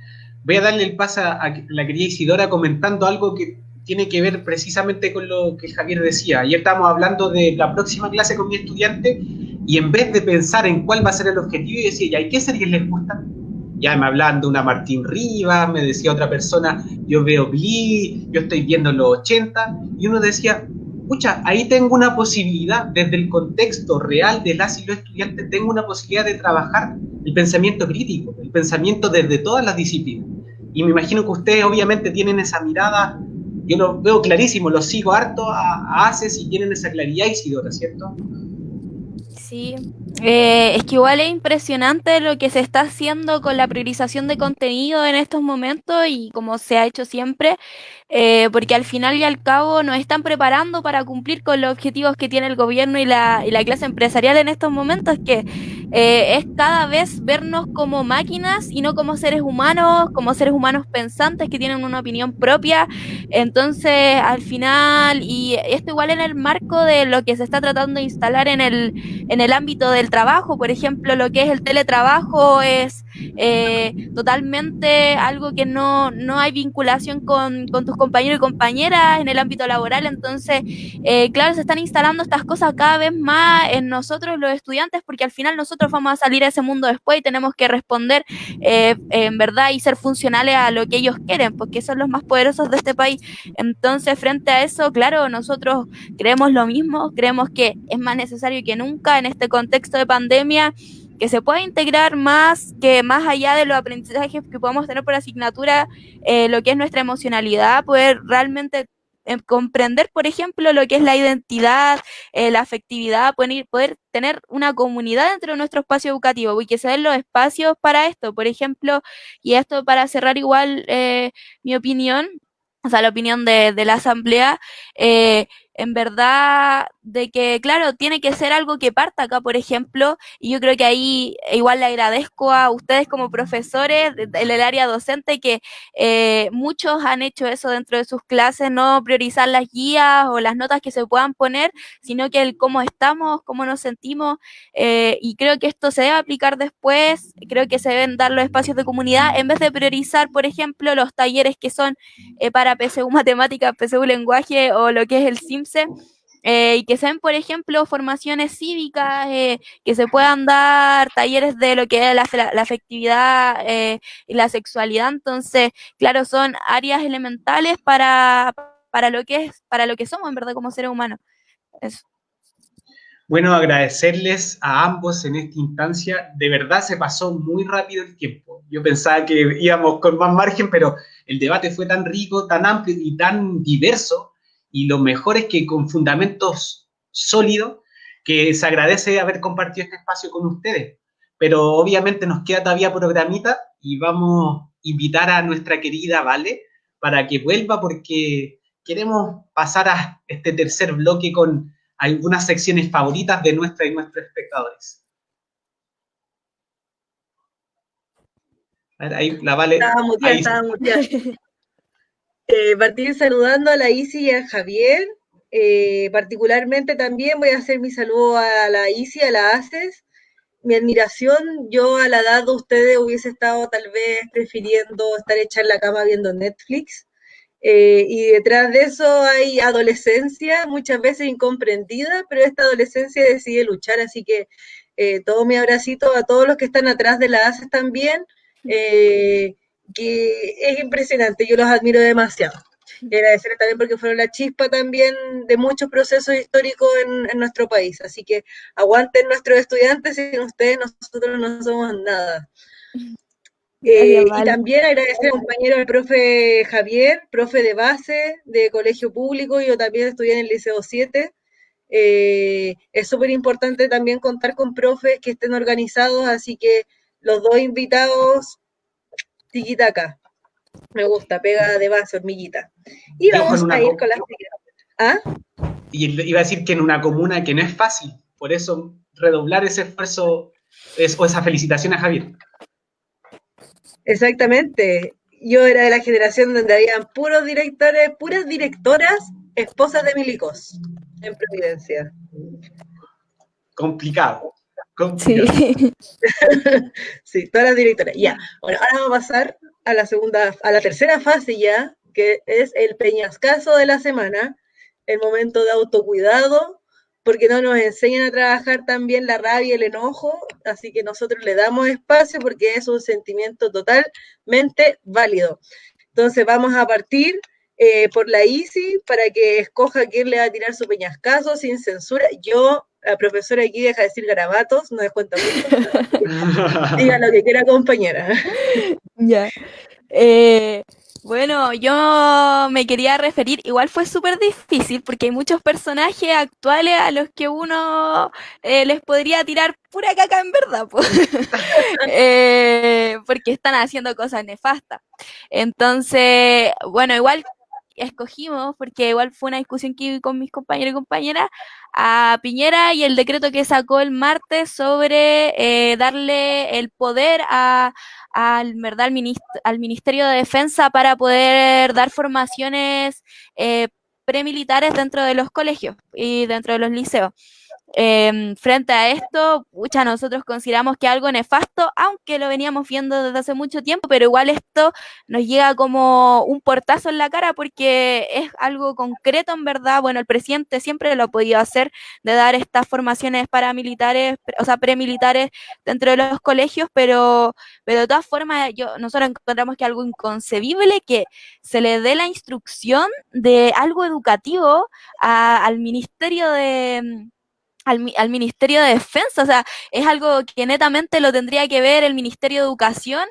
Voy a darle el paso a la querida Isidora comentando algo que tiene que ver precisamente con lo que Javier decía. Ayer estábamos hablando de la próxima clase con mi estudiante y en vez de pensar en cuál va a ser el objetivo, yo decía, ¿y qué series les gustan? Ya me hablaban de una Martín Rivas, me decía otra persona, yo veo Glee, yo estoy viendo los 80, y uno decía, pucha, ahí tengo una posibilidad, desde el contexto real de las y los estudiantes, tengo una posibilidad de trabajar el pensamiento crítico, el pensamiento desde todas las disciplinas. Y me imagino que ustedes obviamente tienen esa mirada, yo lo veo clarísimo, lo sigo harto a ACES y tienen esa claridad, Isidora, ¿cierto? Sí, es que igual es impresionante lo que se está haciendo con la priorización de contenido en estos momentos y como se ha hecho siempre, porque al final y al cabo nos están preparando para cumplir con los objetivos que tiene el gobierno y la clase empresarial en estos momentos, que es cada vez vernos como máquinas y no como seres humanos pensantes que tienen una opinión propia. Entonces, al final, y esto igual en el marco de lo que se está tratando de instalar en el ámbito del trabajo, por ejemplo, lo que es el teletrabajo es totalmente algo que no hay vinculación con tus compañeros y compañeras en el ámbito laboral. Entonces, claro, se están instalando estas cosas cada vez más en nosotros los estudiantes, porque al final nosotros vamos a salir a ese mundo después y tenemos que responder en verdad y ser funcionales a lo que ellos quieren, porque son los más poderosos de este país. Entonces, frente a eso, claro, nosotros creemos lo mismo, creemos que es más necesario que nunca en este contexto de pandemia que se pueda integrar más, que más allá de los aprendizajes que podamos tener por asignatura, lo que es nuestra emocionalidad, poder realmente comprender, por ejemplo, lo que es la identidad, la afectividad, poder tener una comunidad dentro de nuestro espacio educativo y que se den los espacios para esto, por ejemplo, y esto para cerrar igual mi opinión, o sea, la opinión de la asamblea, en verdad, de que, claro, tiene que ser algo que parta acá, por ejemplo, y yo creo que ahí igual le agradezco a ustedes como profesores del área docente que muchos han hecho eso dentro de sus clases, no priorizar las guías o las notas que se puedan poner, sino que el cómo estamos, cómo nos sentimos, y creo que esto se debe aplicar después, creo que se deben dar los espacios de comunidad, en vez de priorizar, por ejemplo, los talleres que son para PSU Matemáticas, PSU Lenguaje o lo que es el CIMSE, y que sean, por ejemplo, formaciones cívicas, que se puedan dar talleres de lo que es la afectividad y la sexualidad. Entonces, claro, son áreas elementales para para lo que somos, en verdad, como seres humanos. Eso. Bueno, agradecerles a ambos en esta instancia. De verdad se pasó muy rápido el tiempo. Yo pensaba que íbamos con más margen, pero el debate fue tan rico, tan amplio y tan diverso. Y lo mejor es que con fundamentos sólidos, que se agradece haber compartido este espacio con ustedes. Pero obviamente nos queda todavía programita y vamos a invitar a nuestra querida Vale para que vuelva porque queremos pasar a este tercer bloque con algunas secciones favoritas de nuestra y nuestros espectadores. A ver, ahí la Vale. Estaba muteada. Partir saludando a la Isi y a Javier. Particularmente también voy a hacer mi saludo a la Isi, a la ACES. Mi admiración, yo a la edad de ustedes hubiese estado tal vez prefiriendo estar hecha en la cama viendo Netflix. Y detrás de eso hay adolescencia, muchas veces incomprendida, pero esta adolescencia decide luchar, así que todo mi abracito a todos los que están atrás de la ACES también, que es impresionante, yo los admiro demasiado. Y agradecerles también porque fueron la chispa también de muchos procesos históricos en nuestro país, así que aguanten nuestros estudiantes, sin ustedes nosotros no somos nada. Gracias, Vale. Y también agradecer al compañero, al profe Javier, profe de base de colegio público, yo también estudié en el Liceo 7. Es súper importante también contar con profes que estén organizados, así que los dos invitados, tiquitaca, me gusta, pega de base, hormiguita. Y vamos a ir con la siguiente. ¿Ah? Y iba a decir que en una comuna que no es fácil, por eso redoblar ese esfuerzo o esa felicitación a Javier. Exactamente. Yo era de la generación donde habían puros directores, puras directoras, esposas de milicos en Providencia. Complicado. Sí. Sí, todas las directoras. Ya. Bueno, ahora vamos a pasar a la tercera fase ya, que es el peñascazo de la semana, el momento de autocuidado, porque no nos enseñan a trabajar también la rabia y el enojo, así que nosotros le damos espacio porque es un sentimiento totalmente válido. Entonces vamos a partir por la Isi para que escoja quién le va a tirar su peñascazo sin censura. Yo, la profesora aquí deja de decir garabatos, no descuenta mucho. Diga lo que quiera, compañera. Ya. Bueno, yo me quería referir, igual fue súper difícil porque hay muchos personajes actuales a los que uno les podría tirar pura caca en verdad, po. Porque están haciendo cosas nefastas. Entonces, bueno, igual escogimos, porque igual fue una discusión que con mis compañeros y compañeras, a Piñera y el decreto que sacó el martes sobre darle el poder ¿verdad? Al Ministerio de Defensa para poder dar formaciones premilitares dentro de los colegios y dentro de los liceos. Frente a esto, pucha, nosotros consideramos que algo nefasto, aunque lo veníamos viendo desde hace mucho tiempo, pero igual esto nos llega como un portazo en la cara porque es algo concreto en verdad. Bueno, el presidente siempre lo ha podido hacer, de dar estas formaciones paramilitares, o sea, premilitares dentro de los colegios, pero de todas formas nosotros encontramos que algo inconcebible que se le dé la instrucción de algo educativo al Ministerio al Ministerio de Defensa. O sea, es algo que netamente lo tendría que ver el Ministerio de Educación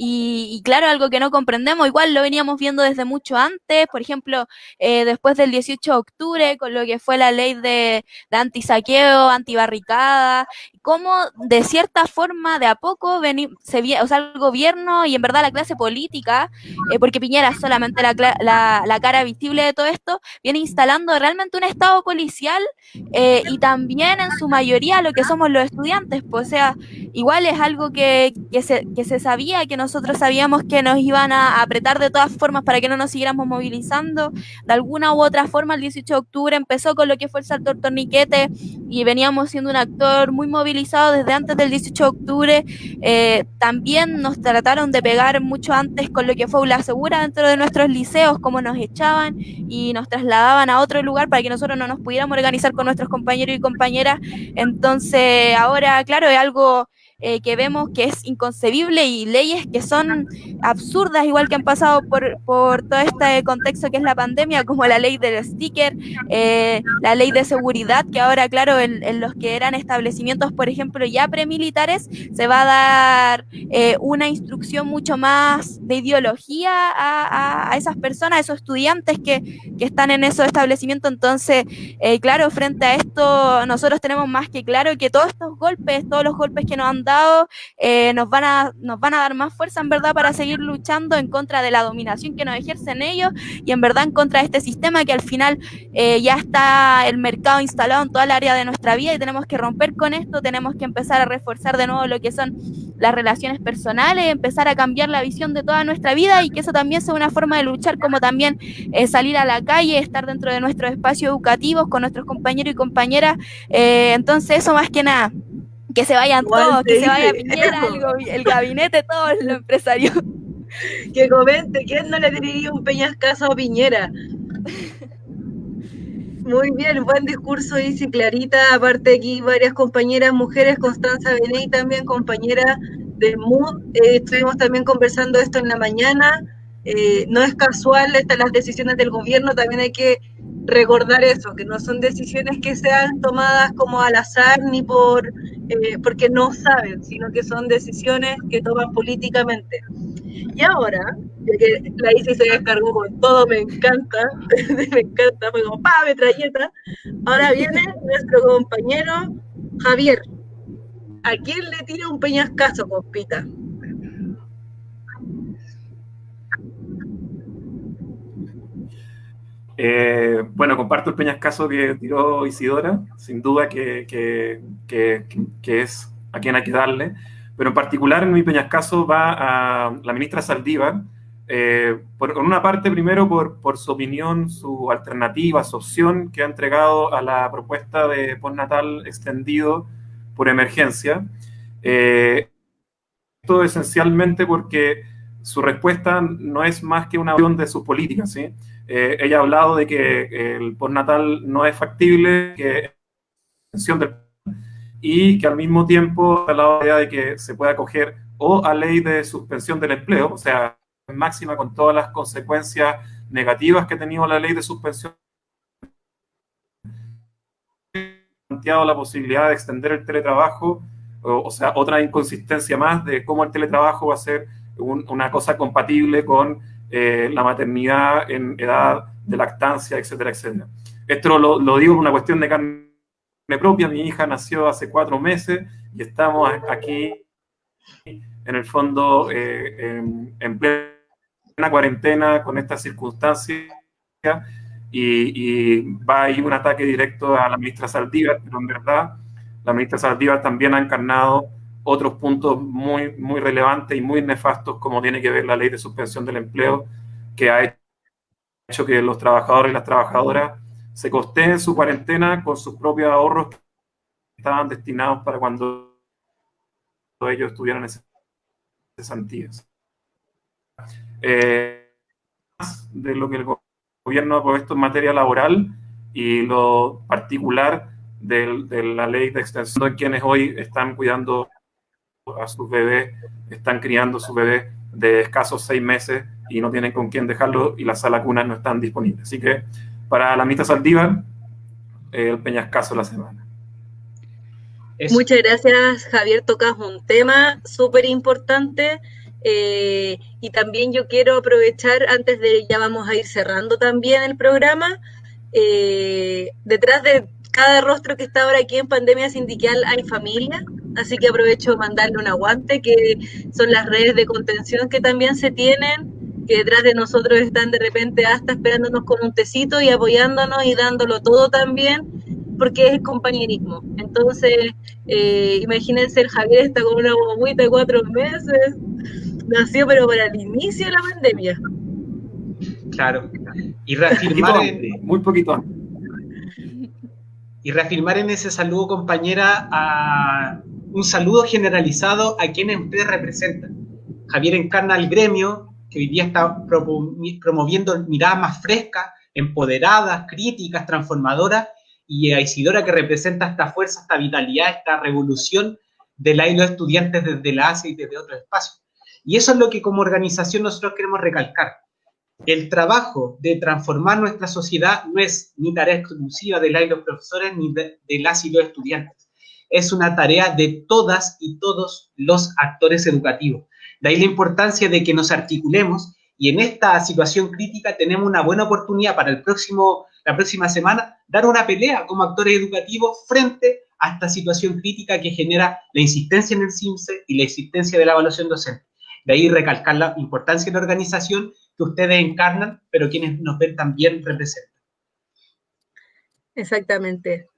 y claro, algo que no comprendemos. Igual lo veníamos viendo desde mucho antes, por ejemplo, después del 18 de octubre, con lo que fue la ley de antisaqueo, antibarricada, cómo de cierta forma, de a poco, o sea, el gobierno y en verdad la clase política, porque Piñera es solamente la cara visible de todo esto, viene instalando realmente un estado policial y también en su mayoría lo que somos los estudiantes, pues, o sea, igual es algo que se sabía, que nosotros sabíamos que nos iban a apretar de todas formas para que no nos siguiéramos movilizando. De alguna u otra forma, el 18 de octubre empezó con lo que fue el salto al torniquete y veníamos siendo un actor muy movilizado desde antes del 18 de octubre. También nos trataron de pegar mucho antes con lo que fue Aula Segura dentro de nuestros liceos, como nos echaban y nos trasladaban a otro lugar para que nosotros no nos pudiéramos organizar con nuestros compañeros y compañeras. Entonces ahora, claro, es algo que vemos que es inconcebible y leyes que son absurdas, igual que han pasado por todo este contexto que es la pandemia, como la ley del sticker, la ley de seguridad, que ahora, claro, en los que eran establecimientos, por ejemplo, ya premilitares, se va a dar una instrucción mucho más de ideología a esas personas, a esos estudiantes que están en esos establecimientos. Entonces, claro, frente a esto, nosotros tenemos más que claro que todos los golpes que nos han dado, nos van a dar más fuerza en verdad para seguir luchando en contra de la dominación que nos ejercen ellos y en verdad en contra de este sistema que al final ya está el mercado instalado en toda el área de nuestra vida y tenemos que romper con esto, tenemos que empezar a reforzar de nuevo lo que son las relaciones personales, empezar a cambiar la visión de toda nuestra vida y que eso también sea una forma de luchar, como también salir a la calle, estar dentro de nuestros espacios educativos con nuestros compañeros y compañeras. Entonces eso más que nada, que se vayan todos, que se vaya Piñera, el gabinete, todos los empresarios. Que comente, ¿quién no le diría un peñascazo a Piñera? Muy bien, buen discurso, dice Clarita. Aparte aquí varias compañeras mujeres, Constanza Beney también, compañera del MUD. Estuvimos también conversando esto en la mañana. No es casual las decisiones del gobierno, también hay que recordar eso, que no son decisiones que sean tomadas como al azar ni porque no saben, sino que son decisiones que toman políticamente. Y ahora, ya que la Isi se descargó con todo, me encanta, fue como ¡pa! Metralleta. Ahora viene nuestro compañero Javier. ¿A quién le tira un peñascazo, compita? Bueno, comparto el peñascazo que tiró Isidora, sin duda que es a quien hay que darle, pero en particular en mi peñascaso va a la ministra Saldívar, por una parte primero por su opinión, su alternativa, su opción que ha entregado a la propuesta de postnatal extendido por emergencia. Esto esencialmente porque su respuesta no es más que una opción de sus políticas, ¿sí? Ella ha hablado de que el postnatal no es factible, que y que al mismo tiempo ha hablado de que se pueda acoger o a ley de suspensión del empleo, o sea, máxima con todas las consecuencias negativas que ha tenido la ley de suspensión. Ha planteado la posibilidad de extender el teletrabajo, o sea, otra inconsistencia más de cómo el teletrabajo va a ser una cosa compatible con la maternidad en edad de lactancia, etcétera, etcétera. Esto lo digo por una cuestión de carne propia. Mi hija nació hace 4 meses y estamos aquí, en el fondo, en plena cuarentena con estas circunstancias, y va a ir un ataque directo a la ministra Saldívar, pero en verdad la ministra Saldívar también ha encarnado otros puntos muy, muy relevantes y muy nefastos, como tiene que ver la ley de suspensión del empleo, que ha hecho que los trabajadores y las trabajadoras se costeen su cuarentena con sus propios ahorros que estaban destinados para cuando ellos estuvieran en cesantías. De lo que el gobierno ha puesto en materia laboral y lo particular de la ley de extensión de quienes hoy están cuidando a sus bebés, están criando sus bebés de escasos 6 meses y no tienen con quién dejarlo y las salas cunas no están disponibles. Así que para la ministra Saldívar, el peñascazo de la semana. Eso. Muchas gracias, Javier. Tocas un tema súper importante. Y también yo quiero aprovechar, antes de, ya vamos a ir cerrando también el programa, detrás de cada rostro que está ahora aquí en Pandemia Sindical hay familia, así que aprovecho mandarle un aguante, que son las redes de contención que también se tienen, que detrás de nosotros están de repente hasta esperándonos con un tecito y apoyándonos y dándolo todo también, porque es compañerismo. Entonces, imagínense, el Javier está con una guaguita de 4 meses, nació pero para el inicio de la pandemia. Claro. Y reafirmar muy poquito. Y reafirmar en ese saludo, compañera, un saludo generalizado a quienes ustedes representan. Javier encarna al gremio, que hoy día está promoviendo miradas más frescas, empoderadas, críticas, transformadoras, y a Isidora, que representa esta fuerza, esta vitalidad, esta revolución de la y los estudiantes desde la ACE y desde otros espacios. Y eso es lo que como organización nosotros queremos recalcar. El trabajo de transformar nuestra sociedad no es ni tarea exclusiva de la y los profesores ni de las y los estudiantes. Es una tarea de todas y todos los actores educativos. De ahí la importancia de que nos articulemos, y en esta situación crítica tenemos una buena oportunidad para la próxima semana dar una pelea como actores educativos frente a esta situación crítica que genera la insistencia en el CIMSE y la insistencia de la evaluación docente. De ahí recalcar la importancia de la organización que ustedes encarnan, pero quienes nos ven también representan. Exactamente.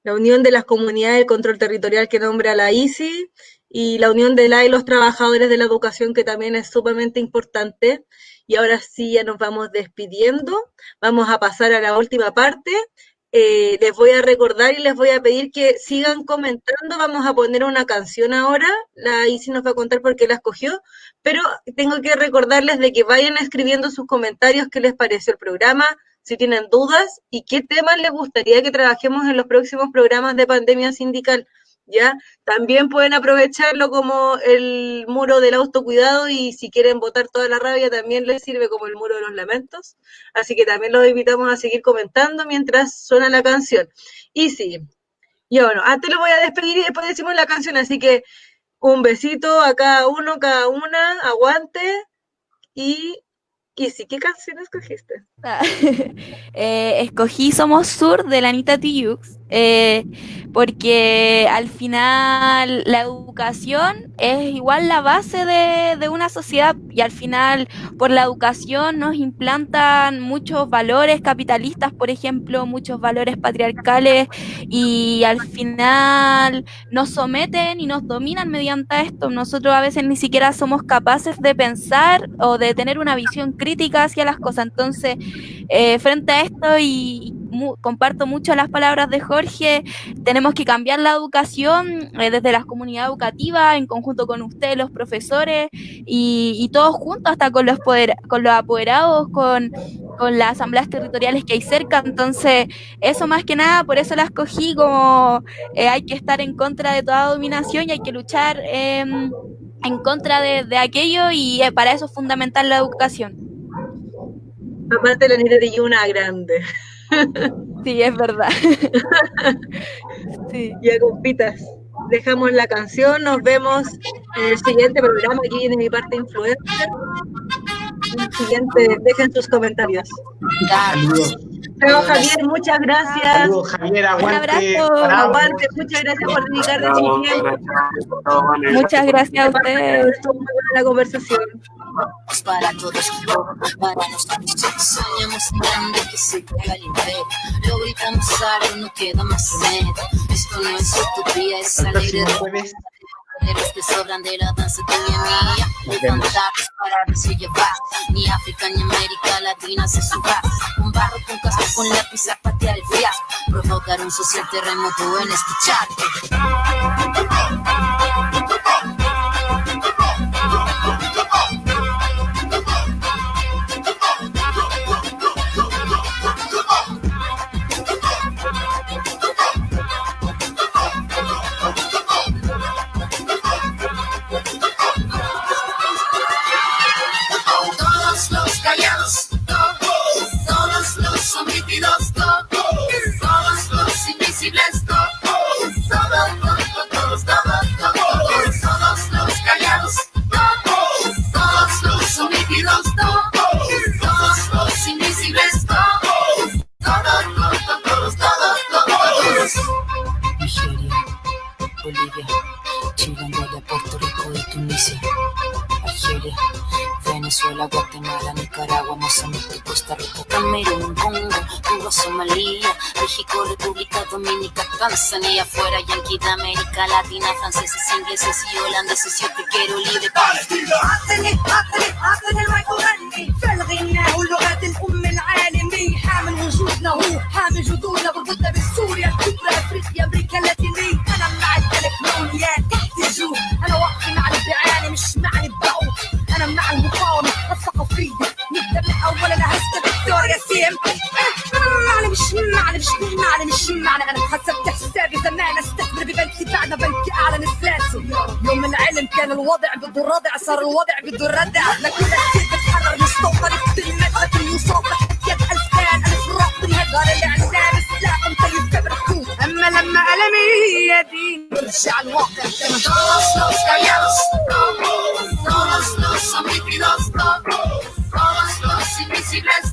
La unión de las comunidades del control territorial que nombra la ICI y la unión de la y los trabajadores de la educación, que también es sumamente importante. Y ahora sí, ya nos vamos despidiendo. Vamos a pasar a la última parte. Les voy a recordar y les voy a pedir que sigan comentando. Vamos a poner una canción ahora. La Isi nos va a contar por qué la escogió, pero tengo que recordarles de que vayan escribiendo sus comentarios, qué les pareció el programa, si tienen dudas y qué temas les gustaría que trabajemos en los próximos programas de Pandemia Sindical. ¿Ya? También pueden aprovecharlo como el muro del autocuidado, y si quieren botar toda la rabia también les sirve como el muro de los lamentos, así que también los invitamos a seguir comentando mientras suena la canción. Y sí, yo bueno, antes lo voy a despedir y después decimos la canción, así que un besito a cada uno, cada una, aguante. Y sí, ¿qué canción escogiste? Escogí Somos Sur de la Anita Tijoux, porque al final la educación es igual la base de una sociedad, y al final por la educación nos implantan muchos valores capitalistas, por ejemplo, muchos valores patriarcales, y al final nos someten y nos dominan mediante esto. Nosotros a veces ni siquiera somos capaces de pensar o de tener una visión crítica hacia las cosas. Entonces, frente a esto, y comparto mucho las palabras de Jorge, tenemos que cambiar la educación desde las comunidades educativas, en conjunto con ustedes, los profesores, y todos juntos, hasta con los apoderados, con las asambleas territoriales que hay cerca. Entonces, eso más que nada, por eso la escogí, como hay que estar en contra de toda dominación y hay que luchar en contra de aquello, y para eso es fundamental la educación. Aparte, la Anita Tijoux una grande. Sí, es verdad. Sí. Ya, compitas, dejamos la canción, nos vemos en el siguiente programa. Aquí viene mi parte influencer. el siguiente, dejen sus comentarios. Saludos. Pero Javier, muchas gracias. Saludos, Javier, aguante. abrazo. Parado. Aguante, muchas gracias por dedicarte tu tiempo. Muchas gracias a ustedes. Estuvo muy buena la conversación. Para todos, para nosotros. Soñamos en grande que se caiga el imperio. Lo gritamos alto, no queda más remedio. Esto no es utopía, es El alegre próximo de jueves. de los que sobran de la danza tuya mía. Muy fantasmas para darse llevar. Ni África ni América Latina se suba. Con barro, con casco, con lápiz a patear el fiasco. Provocar un social terremoto en este charco. Todos los callados, todos los omitidos, todos los invisibles, todos los callados, todos los omitidos, todos los invisibles, todos. Nigeria, Bolivia, Chile, Angola, Puerto Rico y Tunisia, Argelia, Venezuela, Guatemala, Nicaragua, Mozambique, Costa Rica, Camerún, Congo, Cuba, Somalia, México, República Dominicana, Tanzania, fuera Yankee de América Latina, franceses, ingleses y holandeses, yo te quiero libre Palestina. عطني المايك وغني فالغنى واللغات الأم العالمية حامل وجودنا هو حامل جذورنا بربطنا بالسوريا الكبرى أفريقيا أمريكا اللاتينية أنا مع الإلكترونيات تحت الجو أنا واقفي مع البيعاني مش مع الضوء أنا مع المقاومة الثقافية نبدأ من أول أنا هسه فيكتوريا سيم أنا مش معنى أنا حسبت حسابي زمان أستثمر ببنكي بعد بنكي أعلن إفلاسه يوم العلم كان الوضع بده الردع صار الوضع بده الردع لكل كتير بتحرر مستوطن الكلمات لكن يوصف حكيت ألفان ألف رق بالهجر الإعلام السلاح مطيب كبركوب أما لما ألمي يدي برجع الواقع Todos los callados, todos los omitidos, todos los invisibles,